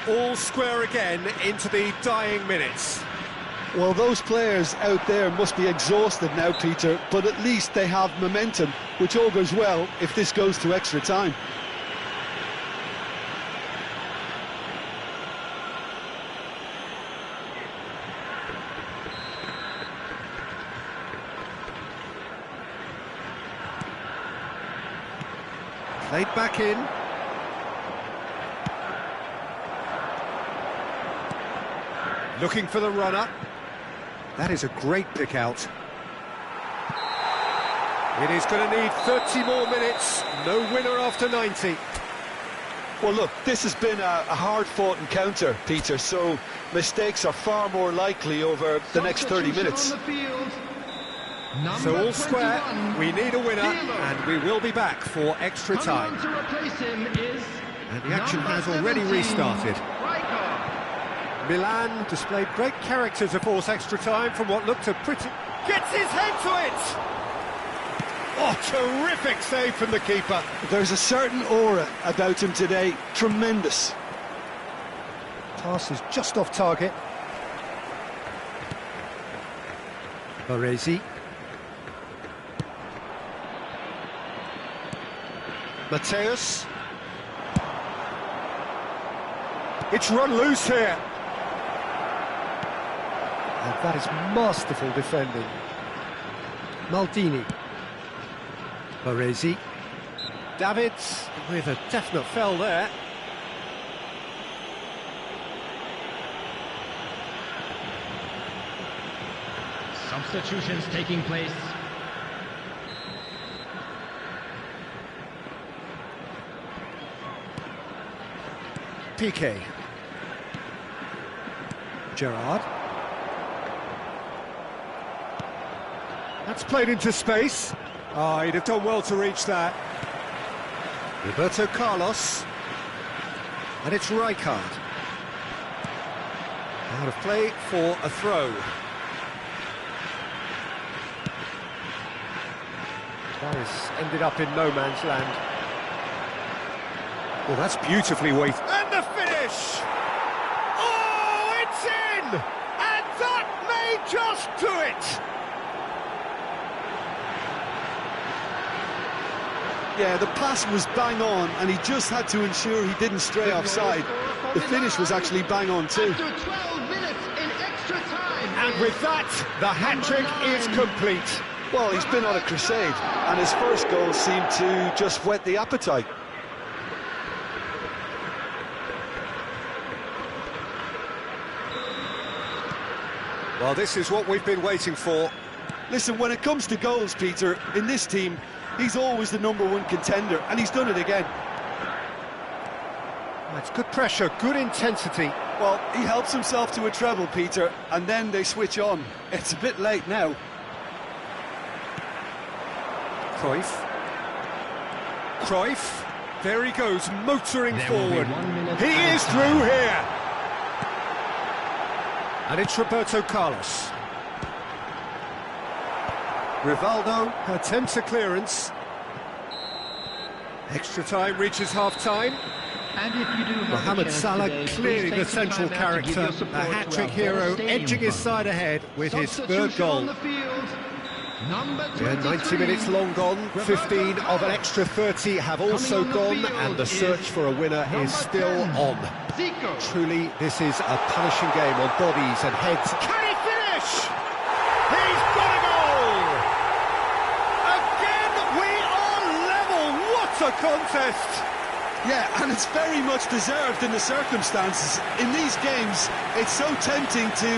all square again into the dying minutes. Well, those players out there must be exhausted now, Peter, but at least they have momentum, which all goes well if this goes to extra time. Played back in. Looking for the runner. That is a great pick out. It is going to need 30 more minutes. No winner after 90. Well, look, this has been a hard-fought encounter, Peter, so mistakes are far more likely over the next 30 minutes. So all square, we need a winner, and we will be back for extra time. And the action has already restarted. Milan displayed great character to force extra time from what looked a pretty... Gets his head to it! Oh, terrific save from the keeper. There's a certain aura about him today. Tremendous. Pass is just off target. Baresi. Mateus. It's run loose here. And that is masterful defending. Maldini. Baresi. Davids with a definite fell there. Substitutions taking place. Piqué. Gerrard. That's played into space. Oh, he'd have done well to reach that. Roberto Carlos. And it's Rijkaard. Out of play for a throw. Paris ended up in no man's land. Well, that's beautifully weighted. And the finish! Oh, it's in! And that may just do it! Yeah, the pass was bang on, and he just had to ensure he didn't stray offside. The finish was actually bang on too. After 12 minutes in extra time. And with that, the hat-trick is complete. Well, he's been on a crusade, and his first goal seemed to just whet the appetite. Well, this is what we've been waiting for. Listen, when it comes to goals, Peter, in this team, he's always the #1 contender, and he's done it again. That's good pressure, good intensity. Well, he helps himself to a treble, Peter, and then they switch on. It's a bit late now. Cruyff. There he goes, motoring forward. He is through here. And it's Roberto Carlos. Rivaldo attempts a clearance. Extra time reaches half-time. And if you do have Mohamed Salah, clearly the central character, a hat-trick hero, edging his side ahead with his third goal. Yeah, 90 minutes long gone, 15 of an extra 30 have also gone, and the search for a winner is still on. Truly, this is a punishing game on bodies and heads. Can he finish? He's got a goal! Again, we are level! What a contest! Yeah, and it's very much deserved in the circumstances. In these games, it's so tempting to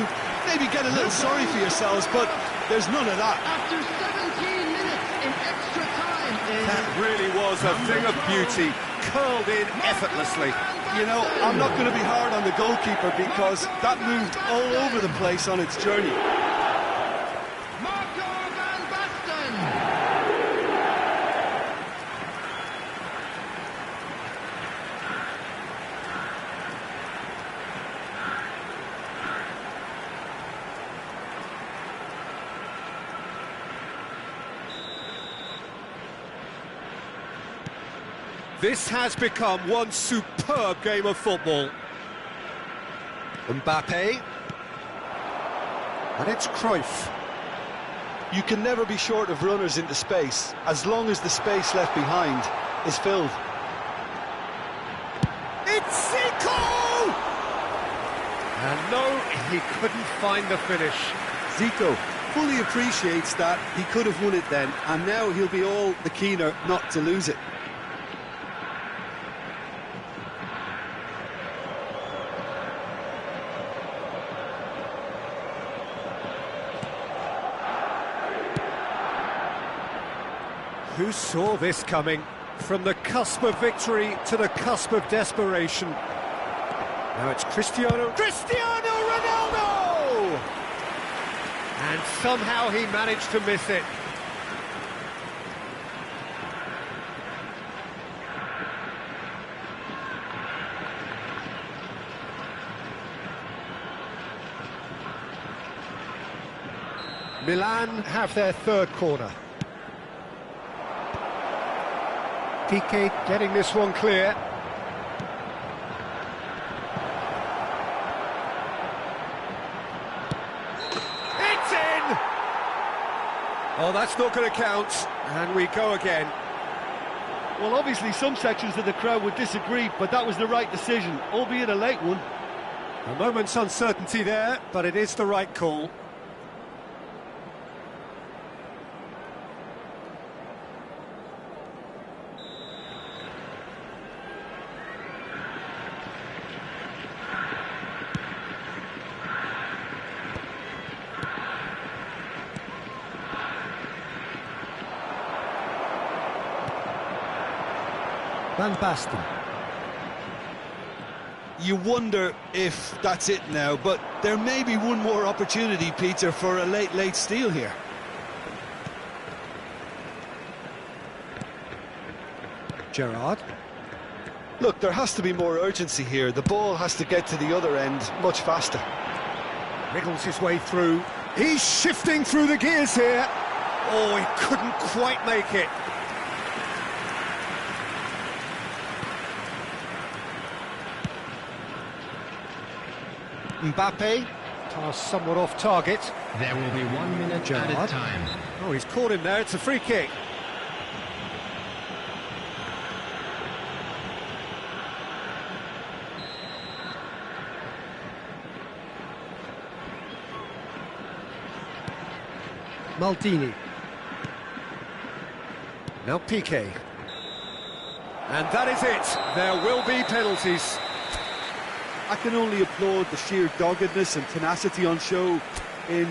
maybe get a little sorry for yourselves, but there's none of that. After 17 minutes in extra time. That really was a thing of beauty, curled in effortlessly. You know, I'm not going to be hard on the goalkeeper because that moved all over the place on its journey. This has become one superb game of football. Mbappe. And it's Cruyff. You can never be short of runners into space, as long as the space left behind is filled. It's Zico! And no, he couldn't find the finish. Zico fully appreciates that he could have won it then, and now he'll be all the keener not to lose it. Who saw this coming? From the cusp of victory to the cusp of desperation. Now it's Cristiano Ronaldo! And somehow he managed to miss it. Milan have their third corner. Piqué getting this one clear. It's in! Oh, that's not going to count. And we go again. Well, obviously some sections of the crowd would disagree, but that was the right decision, albeit a late one. A moment's uncertainty there, but it is the right call. Van Basten. You wonder if that's it now, but there may be one more opportunity, Peter, for a late steal here. Gerrard. Look, there has to be more urgency here. The ball has to get to the other end much faster. Wriggles his way through. He's shifting through the gears here. Oh, he couldn't quite make it. Mbappe, pass somewhat off target. There will be 1 minute added time. Oh, he's caught him there, it's a free kick. Maldini. Now Piqué. And that is it. There will be penalties. I can only applaud the sheer doggedness and tenacity on show in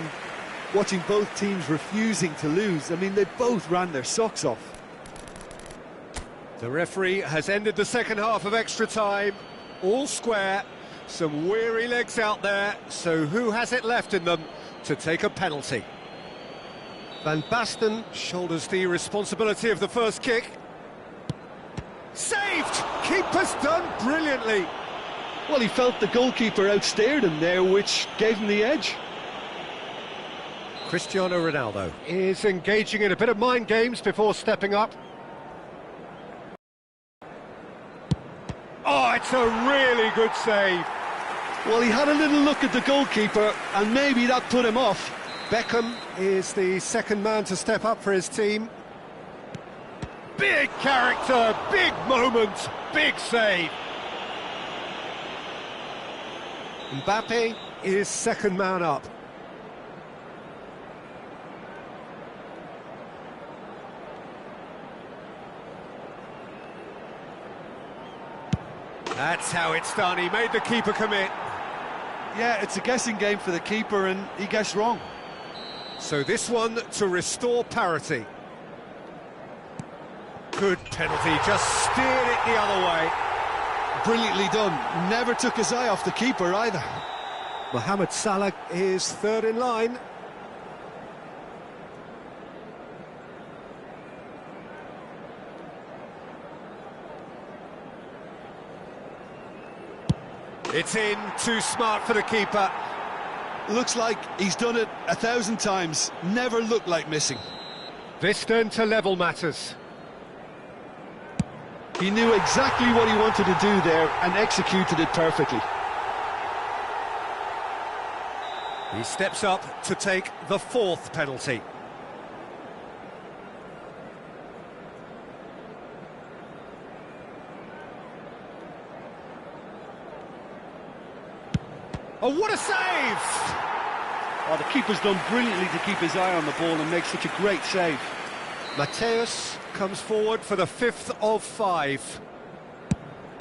watching both teams refusing to lose. I mean, they both ran their socks off. The referee has ended the second half of extra time. All square. Some weary legs out there. So who has it left in them to take a penalty? Van Basten shoulders the responsibility of the first kick. Saved! Keeper's done brilliantly. Well, he felt the goalkeeper outstared him there, which gave him the edge. Cristiano Ronaldo is engaging in a bit of mind games before stepping up. Oh, it's a really good save. Well, he had a little look at the goalkeeper, and maybe that put him off. Beckham is the second man to step up for his team. Big character, big moment, big save. Mbappe is second man up. That's how it's done. He made the keeper commit. Yeah, it's a guessing game for the keeper, and he guessed wrong. So this one to restore parity. Good penalty, just steered it the other way. Brilliantly done. Never took his eye off the keeper either. Mohamed Salah is third in line. It's in, too smart for the keeper. Looks like he's done it 1,000 times. Never looked like missing. This then to level matters. He knew exactly what he wanted to do there and executed it perfectly. He steps up to take the fourth penalty. Oh, what a save! Oh, the keeper's done brilliantly to keep his eye on the ball and make such a great save. Mateus comes forward for the fifth of five.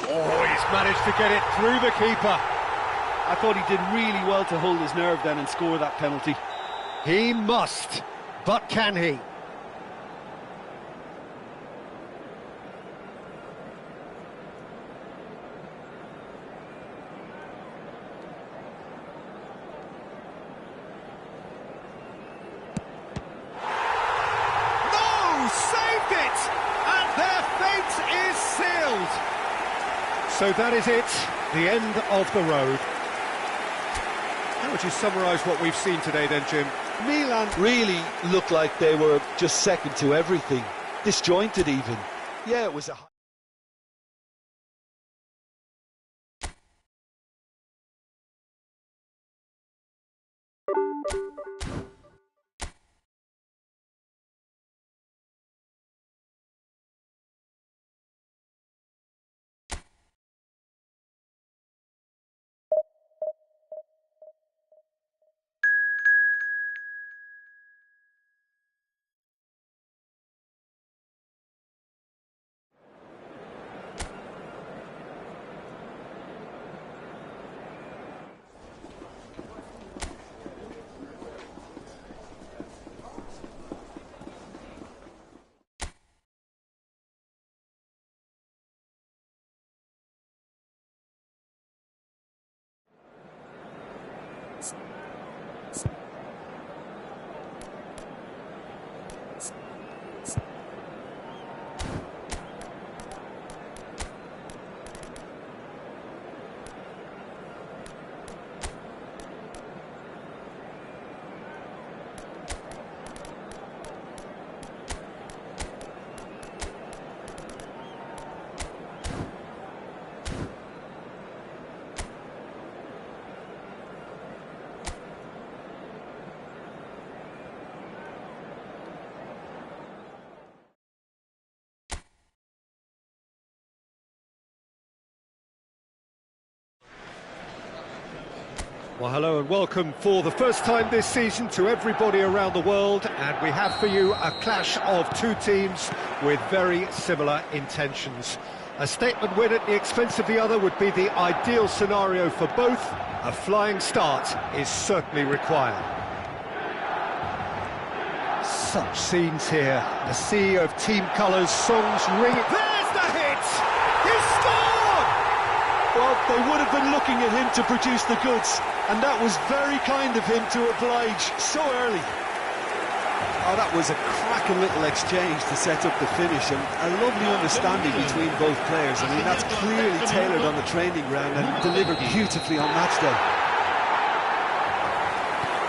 Oh, he's managed to get it through the keeper. I thought he did really well to hold his nerve then and score that penalty. He must, but can he? So that is it, the end of the road. How would you summarise what we've seen today then, Jim? Milan really looked like they were just second to everything, disjointed even. Yeah, it was a... Well, hello and welcome for the first time this season to everybody around the world, and we have for you a clash of two teams with very similar intentions. A statement win at the expense of the other would be the ideal scenario for both. A flying start is certainly required. Such scenes here, a sea of team colours, songs ringing. There's the hit! He scored! Well, they would have been looking at him to produce the goods, and that was very kind of him to oblige so early. Oh, that was a cracking little exchange to set up the finish, and a lovely understanding between both players. I mean, that's clearly tailored on the training ground and delivered beautifully on match day.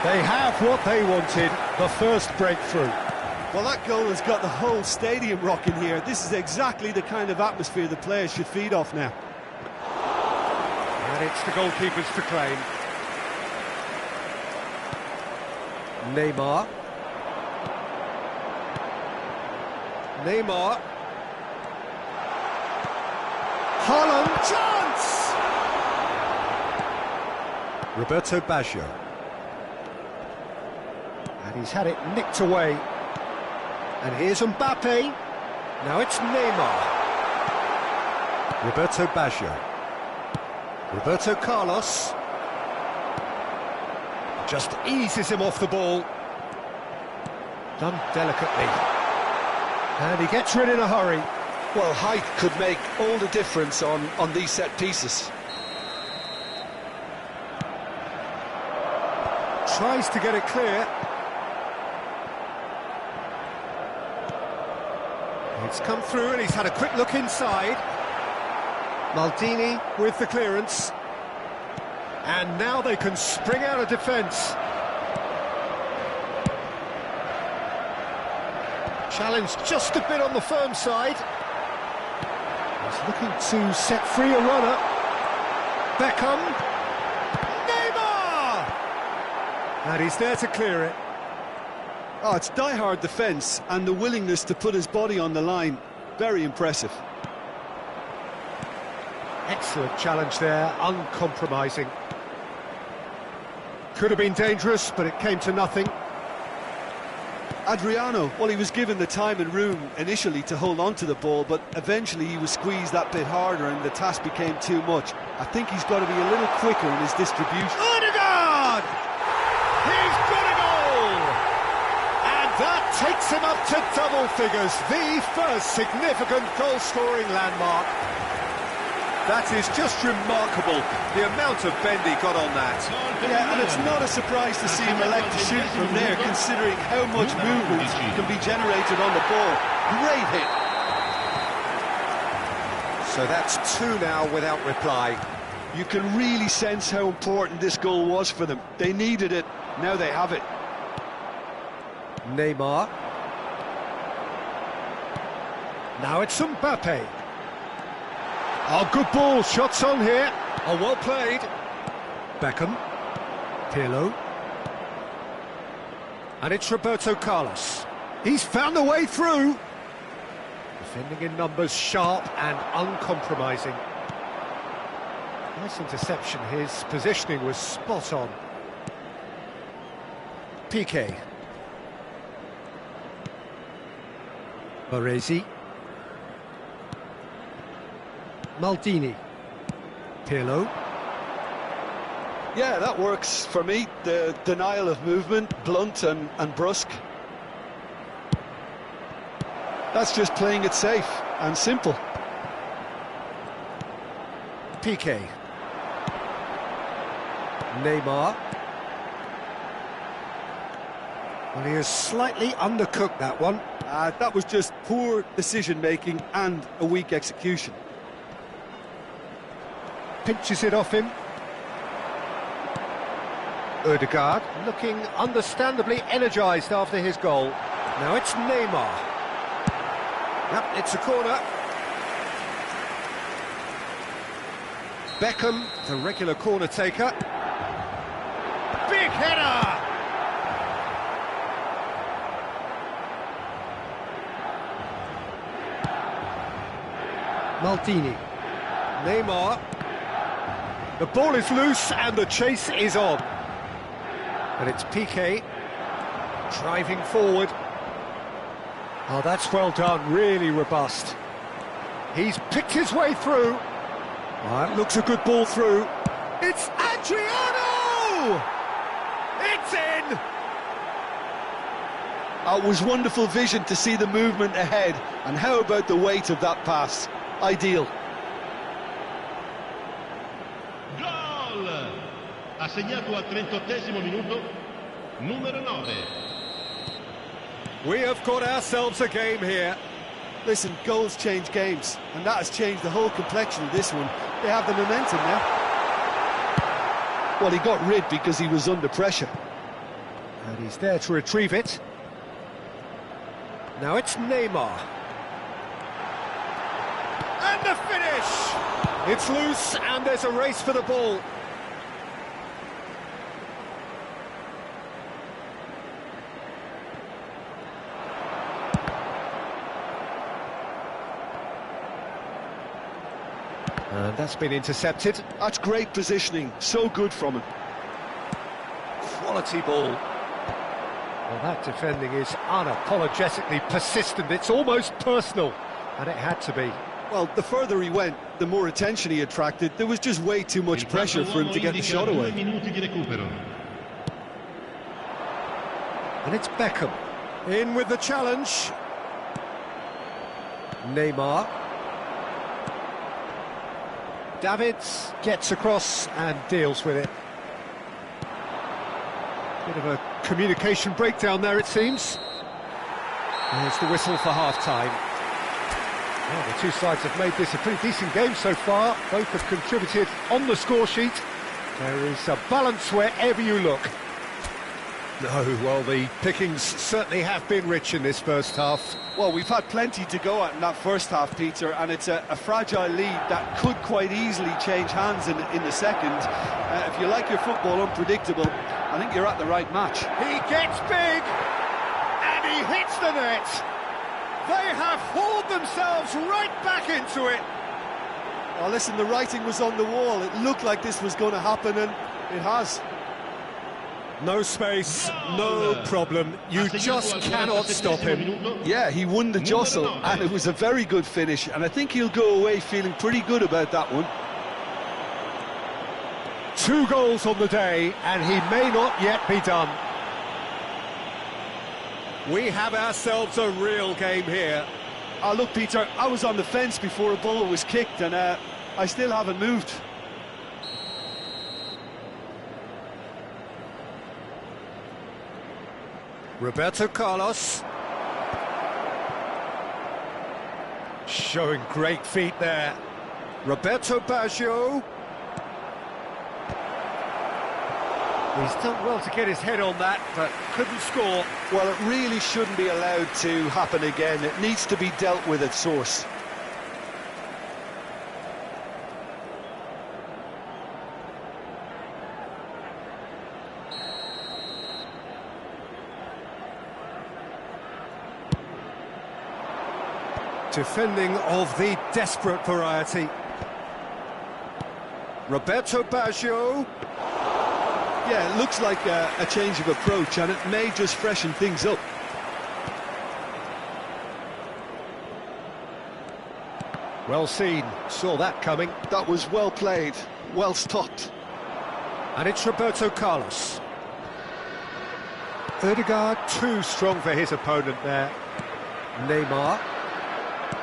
They have what they wanted, the first breakthrough. Well, that goal has got the whole stadium rocking here. This is exactly the kind of atmosphere the players should feed off now. And it's the goalkeepers to claim. Neymar. Haaland, chance! Roberto Baggio. And he's had it nicked away. And here's Mbappe. Now it's Neymar. Roberto Baggio. Roberto Carlos. Just eases him off the ball. Done delicately. And he gets rid in a hurry. Well, height could make all the difference on these set pieces. Tries to get it clear. It's come through and he's had a quick look inside. Maldini with the clearance. And now they can spring out of defence. Challenge just a bit on the firm side. He's looking to set free a runner. Beckham. Neymar! And he's there to clear it. Oh, it's die-hard defence and the willingness to put his body on the line. Very impressive. Excellent challenge there, uncompromising. Could have been dangerous, but it came to nothing. Adriano, well, he was given the time and room initially to hold on to the ball, but eventually he was squeezed that bit harder and the task became too much. I think he's got to be a little quicker in his distribution. Odegaard! He's got a goal! And that takes him up to double figures, the first significant goal-scoring landmark. That is just remarkable, the amount of bend he got on that. Yeah, and it's not a surprise to see him elect to shoot from there, considering how much movement can be generated on the ball. Great hit. So that's two now without reply. You can really sense how important this goal was for them. They needed it, now they have it. Neymar. Now it's Mbappe. Oh, good ball, shots on here. Oh, well played. Beckham. Pirlo. And it's Roberto Carlos. He's found the way through. Defending in numbers, sharp and uncompromising. Nice interception, his positioning was spot on. Piqué. Baresi. Maldini. Pirlo. Yeah, that works for me. The denial of movement, blunt and brusque. That's just playing it safe and simple. Piqué. Neymar. Well, he has slightly undercooked that one. That was just poor decision-making and a weak execution. Pinches it off him. Odegaard looking understandably energised after his goal. Now it's Neymar. Yep, it's a corner. Beckham, the regular corner taker. Big header! Maldini. Neymar. The ball is loose and the chase is on. And it's Piqué driving forward. Oh, that's well done, really robust. He's picked his way through. Oh, it looks a good ball through. It's Adriano! It's in! It was wonderful vision to see the movement ahead. And how about the weight of that pass? Ideal. Ha segnato al 38esimo minuto, numero 9. We have got ourselves a game here. Listen, goals change games, and that has changed the whole complexion of this one. They have the momentum now. Well, he got rid because he was under pressure. And he's there to retrieve it. Now it's Neymar. And the finish! It's loose, and there's a race for the ball. And that's been intercepted. That's great positioning, so good from him. Quality ball. Well, that defending is unapologetically persistent. It's almost personal, and it had to be. Well, the further he went, the more attention he attracted. There was just way too much pressure for him to get the shot away. And it's Beckham. In with the challenge. Neymar. Davids gets across and deals with it. Bit of a communication breakdown there, it seems. There's the whistle for half-time. Well, the two sides have made this a pretty decent game so far. Both have contributed on the score sheet. There is a balance wherever you look. No, well, the pickings certainly have been rich in this first half. Well, we've had plenty to go at in that first half, Peter, and it's a fragile lead that could quite easily change hands in the second. If you like your football unpredictable, I think you're at the right match. He gets big, and he hits the net. They have hauled themselves right back into it. Oh, listen, the writing was on the wall. It looked like this was going to happen, and it has. No space, no problem. You just cannot stop him. Yeah, he won the jostle, and it was a very good finish, and I think he'll go away feeling pretty good about that one. 2 goals on the day, and he may not yet be done. We have ourselves a real game here. Oh, look, Peter, I was on the fence before a ball was kicked, and I still haven't moved. Roberto Carlos. Showing great feet there. Roberto Baggio. He's done well to get his head on that, but couldn't score. Well, it really shouldn't be allowed to happen again. It needs to be dealt with at source. Defending of the desperate variety. Roberto Baggio. Yeah, it looks like a change of approach, and it may just freshen things up. Well seen, saw that coming. That was well played, well stopped. And it's Roberto Carlos. Ødegaard too strong for his opponent there. Neymar.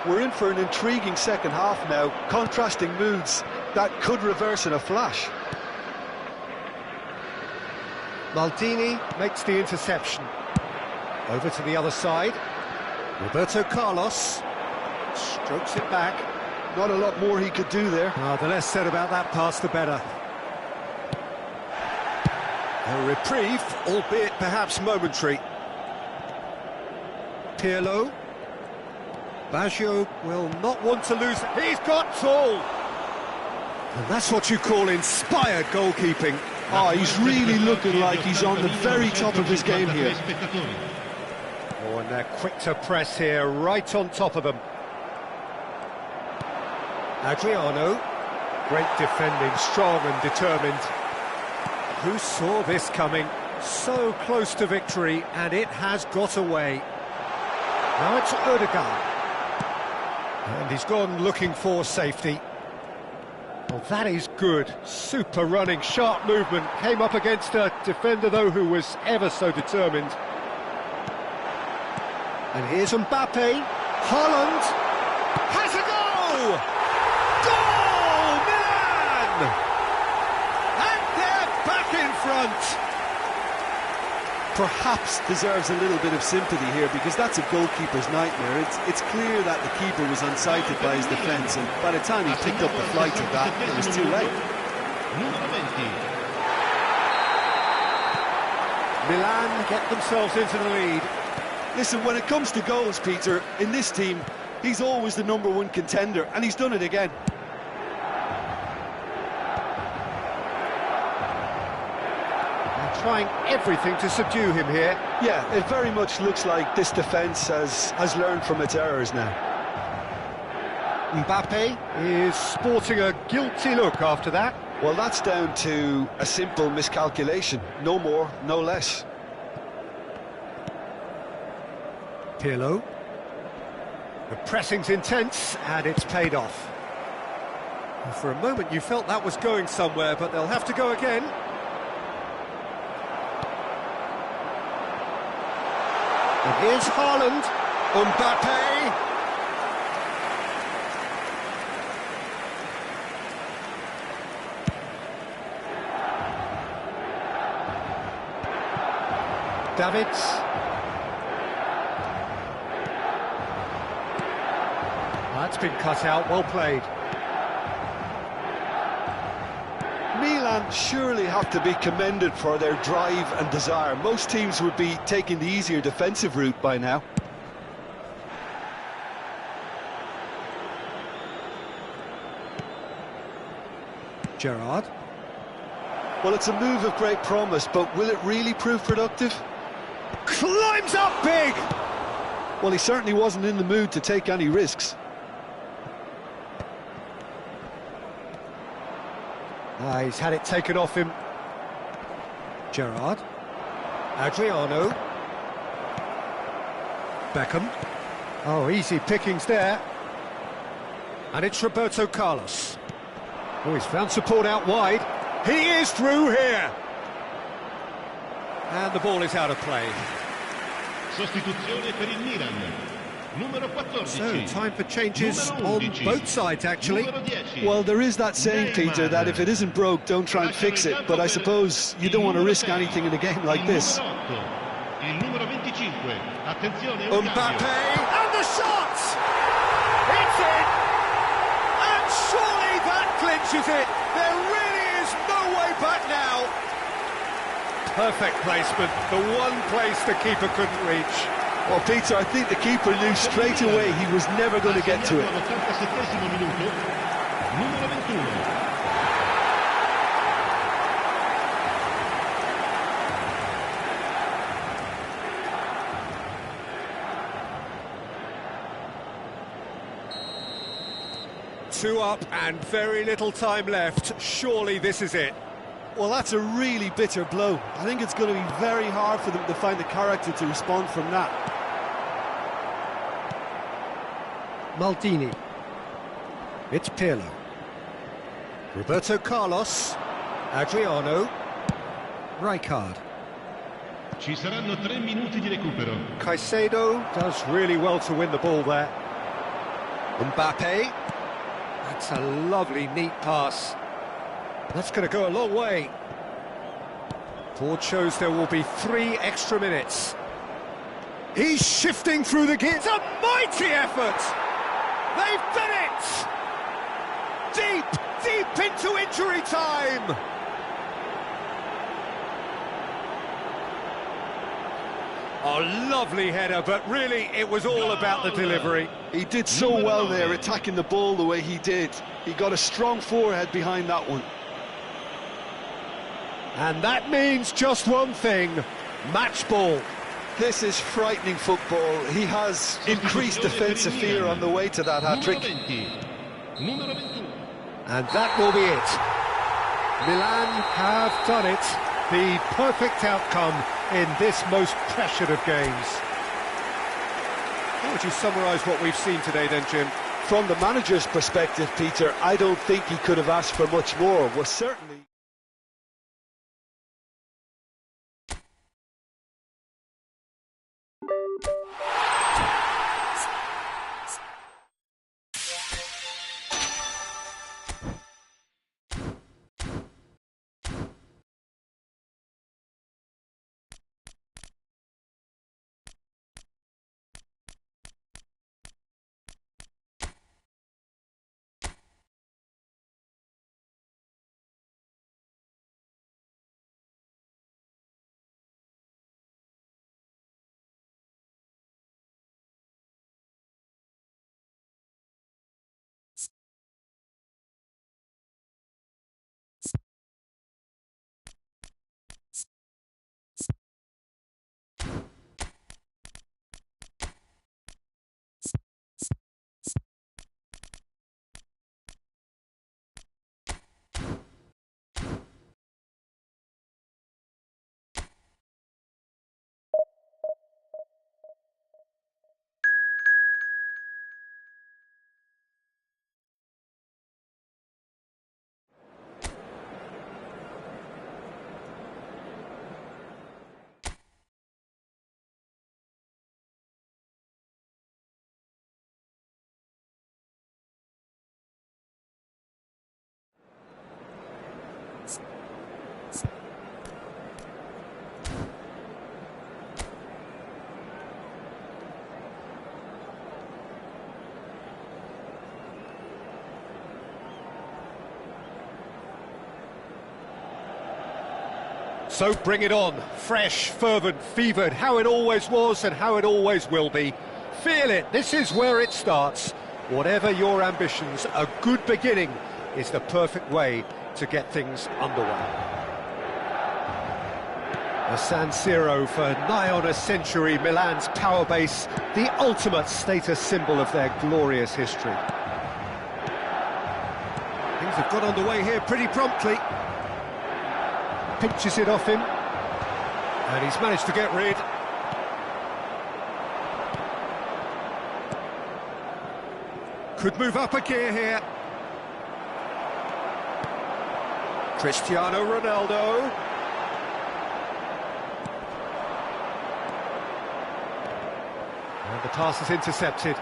We're in for an intriguing second half now, contrasting moods that could reverse in a flash. Maldini makes the interception. Over to the other side. Roberto Carlos strokes it back. Not a lot more he could do there. The less said about that pass, the better. A reprieve, albeit perhaps momentary. Pirlo. Baggio will not want to lose. He's got tall. And that's what you call inspired goalkeeping. Oh, he's really looking like he's on the very top of his game here. Oh, and they're quick to press here, right on top of them. Adriano, great defending, strong and determined. Who saw this coming? So close to victory, and it has got away. Now it's Ødegaard. And he's gone looking for safety. Well, that is good. Super running, sharp movement. Came up against a defender, though, who was ever so determined. And here's Mbappe. Haaland has a goal! Goal, Milan! And they're back in front. Perhaps deserves a little bit of sympathy here, because that's a goalkeeper's nightmare. It's clear that the keeper was unsighted by his defence, and by the time he picked up the flight of that, it was too late. Milan get themselves into the lead. Listen, when it comes to goals, Peter, in this team, he's always the #1 contender, and he's done it again. Trying everything to subdue him here. Yeah, it very much looks like this defence has learned from its errors now. Mbappe is sporting a guilty look after that. Well, that's down to a simple miscalculation. No more, no less. Pirlo. The pressing's intense, and it's paid off. And for a moment you felt that was going somewhere, but they'll have to go again. And here's Haaland. Mbappe. Davids. That's been cut out, well played. Milan surely have to be commended for their drive and desire. Most teams would be taking the easier defensive route by now. Gerrard. Well, it's a move of great promise, but will it really prove productive? Climbs up big! Well, he certainly wasn't in the mood to take any risks. He's had it taken off him. Gerrard. Adriano. Beckham. Oh, easy pickings there. And it's Roberto Carlos. Oh, he's found support out wide. He is through here. And the ball is out of play. Sostituzione per il Milan. Numero 14. So, time for changes on both sides, actually. Well, there is that saying, Peter, that if it isn't broke, don't try and fix it. But I suppose you don't want to risk anything in a game like this. Il numero 25. Attenzione, Mbappe, and the shot! It's in! And surely that clinches it! There really is no way back now! Perfect placement, the one place the keeper couldn't reach. Well, Peter, I think the keeper knew straight away he was never going to get to it. All-87 minuto. Numero 21. Two up and very little time left. Surely this is it. Well, that's a really bitter blow. I think it's going to be very hard for them to find the character to respond from that. Maldini. It's Pirlo. Roberto Carlos. Adriano. Rijkaard. Ci saranno 3 minuti di recupero. Caicedo does really well to win the ball there. Mbappe. That's a lovely, neat pass. That's going to go a long way. Board shows there will be 3 extra minutes. He's shifting through the gears. A mighty effort! They've done it! Deep, deep into injury time! A lovely header, but really it was all about the delivery. He did so well there, attacking the ball the way he did. He got a strong forehead behind that one. And that means just one thing, match ball. This is frightening football. He has increased defensive fear on the way to that hat-trick. And that will be it. Milan have done it. The perfect outcome in this most pressured of games. How would you summarise what we've seen today then, Jim? From the manager's perspective, Peter, I don't think he could have asked for much more. Well, certainly... So bring it on, fresh, fervent, fevered, how it always was and how it always will be. Feel it, this is where it starts. Whatever your ambitions, a good beginning is the perfect way to get things underway. The San Siro for nigh on a century, Milan's power base, the ultimate status symbol of their glorious history. Things have got underway here pretty promptly. Pinches it off him, and he's managed to get rid. Could move up a gear here. Cristiano Ronaldo. And the pass is intercepted.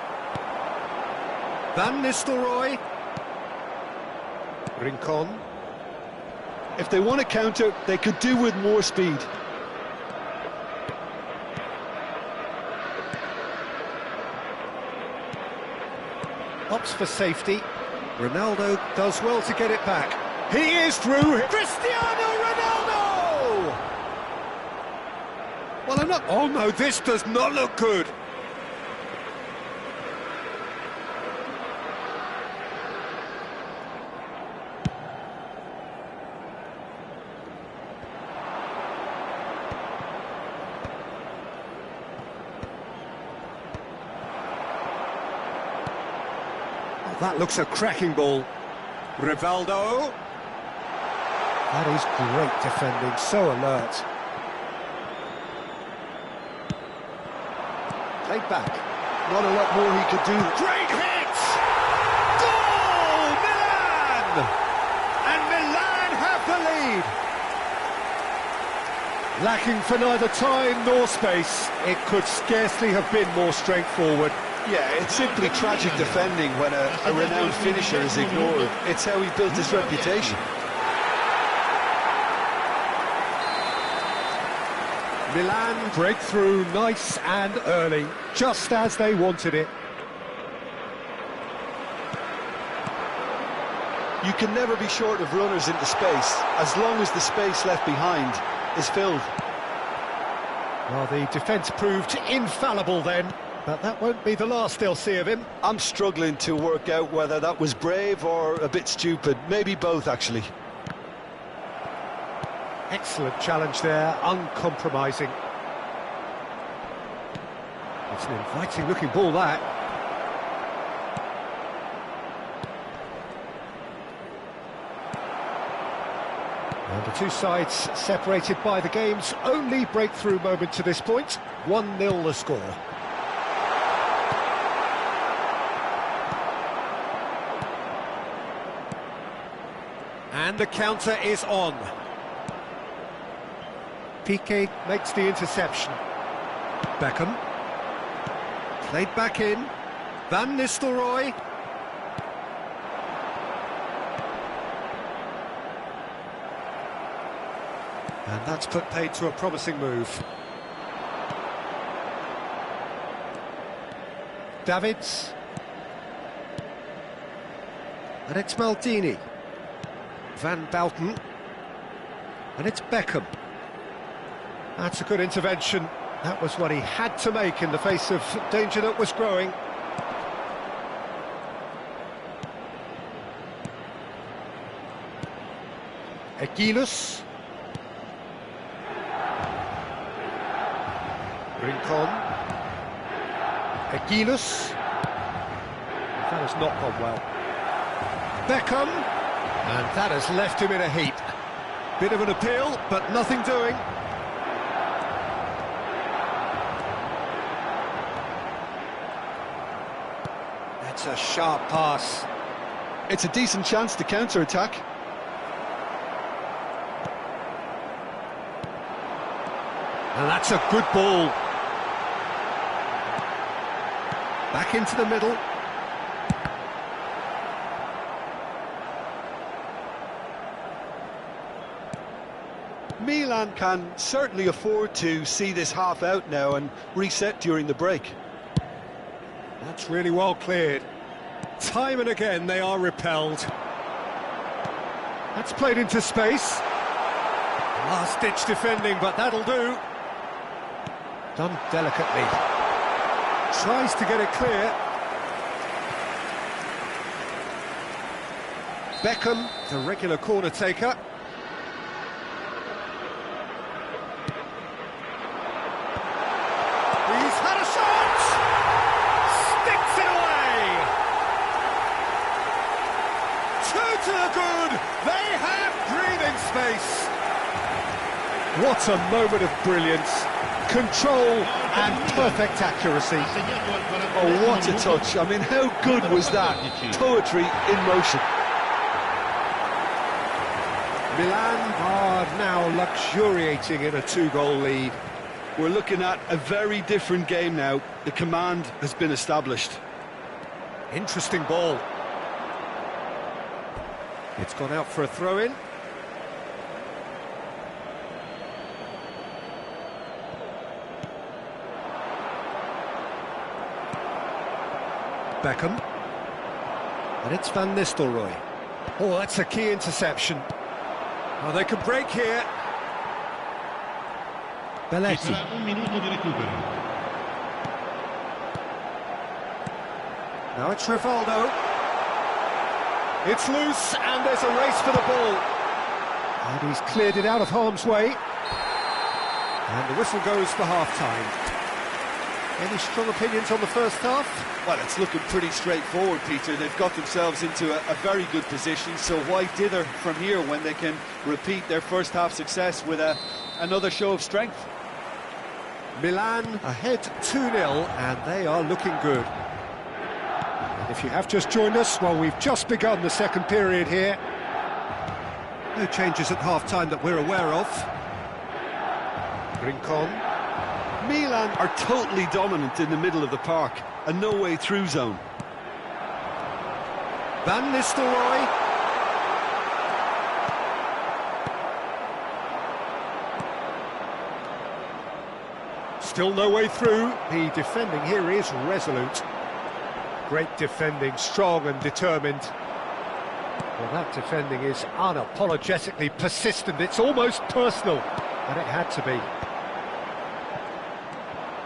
Van Nistelrooy. Rincon. If they want to counter, they could do with more speed. Opts for safety. Ronaldo does well to get it back. He is through. Cristiano Ronaldo! Well, I'm not... Oh, no, this does not look good. Oh, that looks a cracking ball. Rivaldo. That is great defending, so alert. Played back. Not a lot more he could do. Great hit! Goal! Milan! And Milan have the lead. Lacking for neither time nor space, it could scarcely have been more straightforward. Yeah, it's simply tragic defending when a renowned finisher is ignored. It's how he built his reputation. Milan break through nice and early, just as they wanted it. You can never be short of runners into space, as long as the space left behind is filled. Well, the defence proved infallible then, but that won't be the last they'll see of him. I'm struggling to work out whether that was brave or a bit stupid. Maybe both, actually. Excellent challenge there, uncompromising. It's an inviting-looking ball, that. And the two sides separated by the game's only breakthrough moment to this point. 1-0 the score. And the counter is on. Piqué makes the interception. Beckham. Played back in. Van Nistelrooy. And that's put paid to a promising move. Davids. And it's Maldini. Van Bouten. And it's Beckham. That's a good intervention. That was what he had to make in the face of danger that was growing. Aguiluz. Rincon. Aguiluz. That has not gone well. Beckham. And that has left him in a heap. Bit of an appeal, but nothing doing. That's a sharp pass. It's a decent chance to counter-attack. And that's a good ball. Back into the middle. Milan can certainly afford to see this half out now and reset during the break. That's really well cleared. Time and again they are repelled. That's played into space. Last-ditch defending, but that'll do. Done delicately. Tries to get it clear. Beckham, the regular corner taker. no good! They have breathing space! What a moment of brilliance. Control and perfect accuracy. Oh, what a touch. I mean, how good was that? Poetry in motion. Milan are now luxuriating in a 2-goal lead. We're looking at a very different game now. The command has been established. Interesting ball. It's gone out for a throw-in. Beckham. And it's Van Nistelrooy. Oh, that's a key interception. Oh, they could break here. Belletti. Un minuto di recupero. Now it's Rivaldo. It's loose, and there's a race for the ball. And he's cleared it out of harm's way. And the whistle goes for half-time. Any strong opinions on the first half? Well, it's looking pretty straightforward, Peter. They've got themselves into a very good position, so why dither from here when they can repeat their first half success with another show of strength? Milan ahead 2-0, and they are looking good. And if you have just joined us, well, we've just begun the second period here. No changes at half-time that we're aware of. Rincon. Milan are totally dominant in the middle of the park, a no-way through zone. Van Nistelrooy. Still no way through. The defending here is resolute. Great defending, strong and determined. Well, that defending is unapologetically persistent. It's almost personal, and it had to be.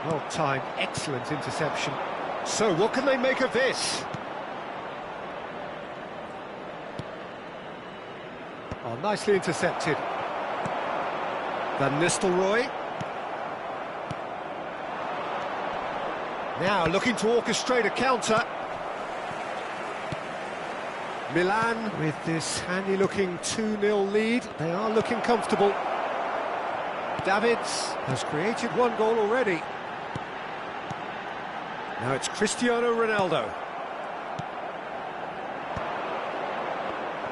Well timed, excellent interception. So what can they make of this? Oh, nicely intercepted. Van Nistelrooy. Now looking to orchestrate a counter. Milan with this handy-looking 2-0 lead. They are looking comfortable. Davids has created one goal already. Now it's Cristiano Ronaldo.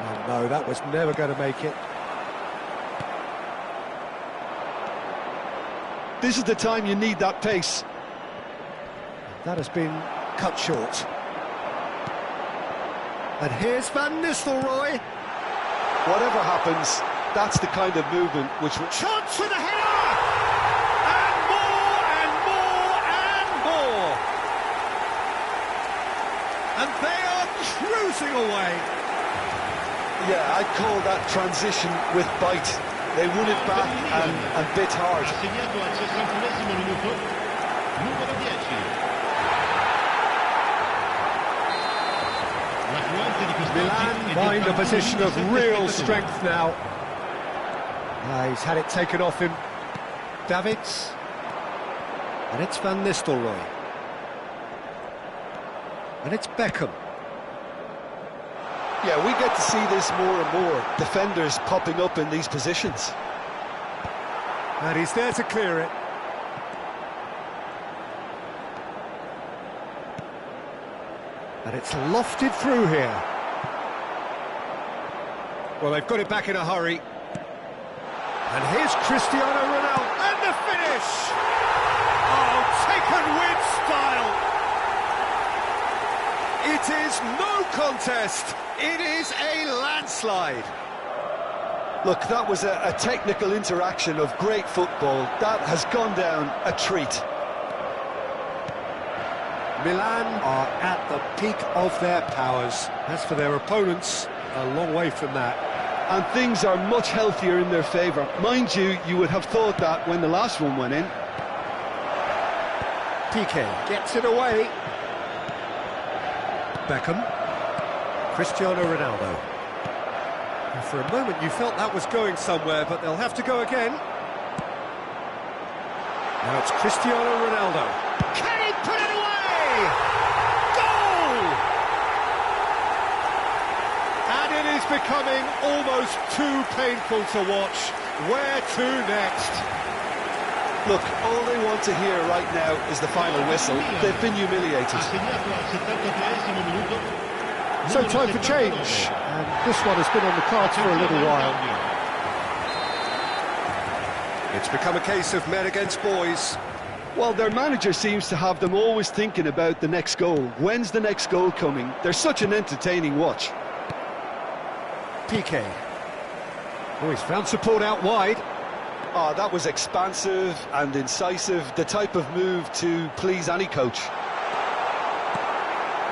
Oh no, that was never going to make it. This is the time you need that pace. That has been cut short. And here's Van Nistelrooy. Whatever happens, that's the kind of movement which will... Chance for the header! And more, and more, and more! And they are cruising away. Yeah, I'd call that transition with bite. They won it back and bit hard. Segnato al 61esimo minuto, numero 10. Milan find a position of real strength now. He's had it taken off him. Davids. And it's Van Nistelrooy. And it's Beckham. Yeah, we get to see this more and more. Defenders popping up in these positions. And he's there to clear it. And it's lofted through here. Well, they've got it back in a hurry. And here's Cristiano Ronaldo. And the finish! Oh, taken with style. It is no contest. It is a landslide. Look, that was a technical interaction of great football. That has gone down a treat. Milan are at the peak of their powers. As for their opponents, a long way from that. And things are much healthier in their favour. Mind you, you would have thought that when the last one went in. Piqué gets it away. Beckham. Cristiano Ronaldo. And for a moment you felt that was going somewhere, but they'll have to go again. Now it's Cristiano Ronaldo. Can he put it away? Goal! And it is becoming almost too painful to watch. Where to next? Look, all they want to hear right now is the final whistle. They've been humiliated. So time for change, and this one has been on the cards for a little while. It's become a case of men against boys. Well, their manager seems to have them always thinking about the next goal. When's the next goal coming? They're such an entertaining watch. Piqué. Oh, he's found support out wide. Oh, that was expansive and incisive, the type of move to please any coach.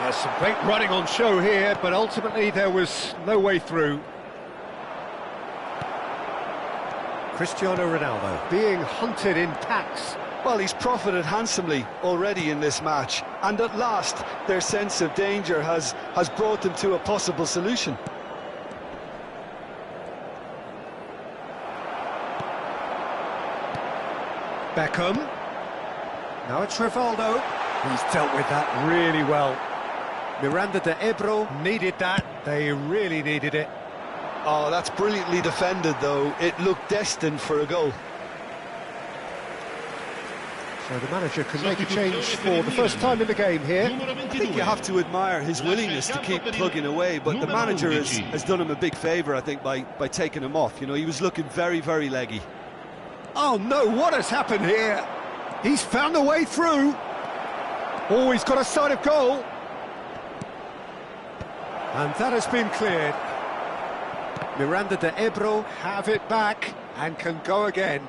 There's some great running on show here, but ultimately there was no way through. Cristiano Ronaldo being hunted in packs. Well, he's profited handsomely already in this match, and at last their sense of danger has brought them to a possible solution. Beckham. Now it's Rivaldo. He's dealt with that really well. Miranda de Ebro needed that. They really needed it. Oh, that's brilliantly defended, though. It looked destined for a goal. So the manager can make a change for the first time in the game here. I think you have to admire his willingness to keep plugging away, but the manager has done him a big favour, I think, by taking him off. You know, he was looking very, very leggy. Oh no, what has happened here? He's found a way through. Oh, he's got a sight of goal. And that has been cleared. Miranda de Ebro have it back and can go again.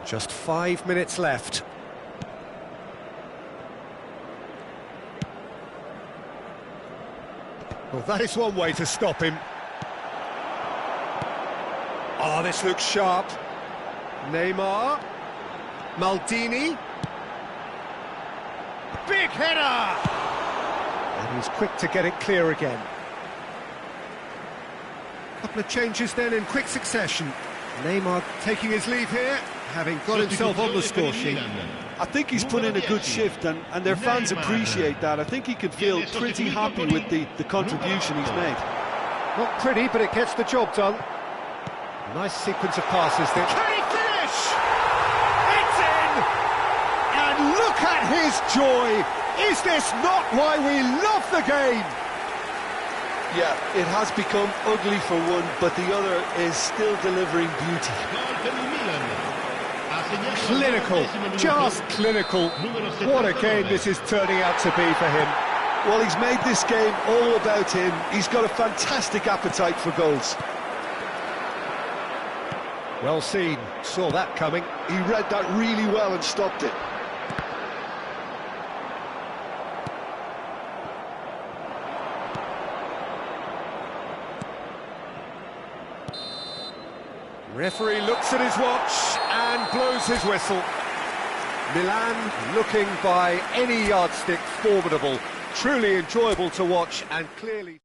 Just 5 minutes left. Well, that is one way to stop him. Oh, this looks sharp. Neymar. Maldini. Big header! And he's quick to get it clear again. Couple of changes then in quick succession. Neymar taking his leave here, having got himself on the score sheet. I think he's put in a good shift, and their fans appreciate that. I think he can feel pretty happy with the contribution he's made. Not pretty, but it gets the job done. Nice sequence of passes there. Can he finish? It's in! And look at his joy! Is this not why we love the game? Yeah, it has become ugly for one, but the other is still delivering beauty. Clinical, just clinical. What a game this is turning out to be for him. Well, he's made this game all about him. He's got a fantastic appetite for goals. Well seen, saw that coming. He read that really well and stopped it. Referee looks at his watch and blows his whistle. Milan looking by any yardstick formidable, truly enjoyable to watch and clearly...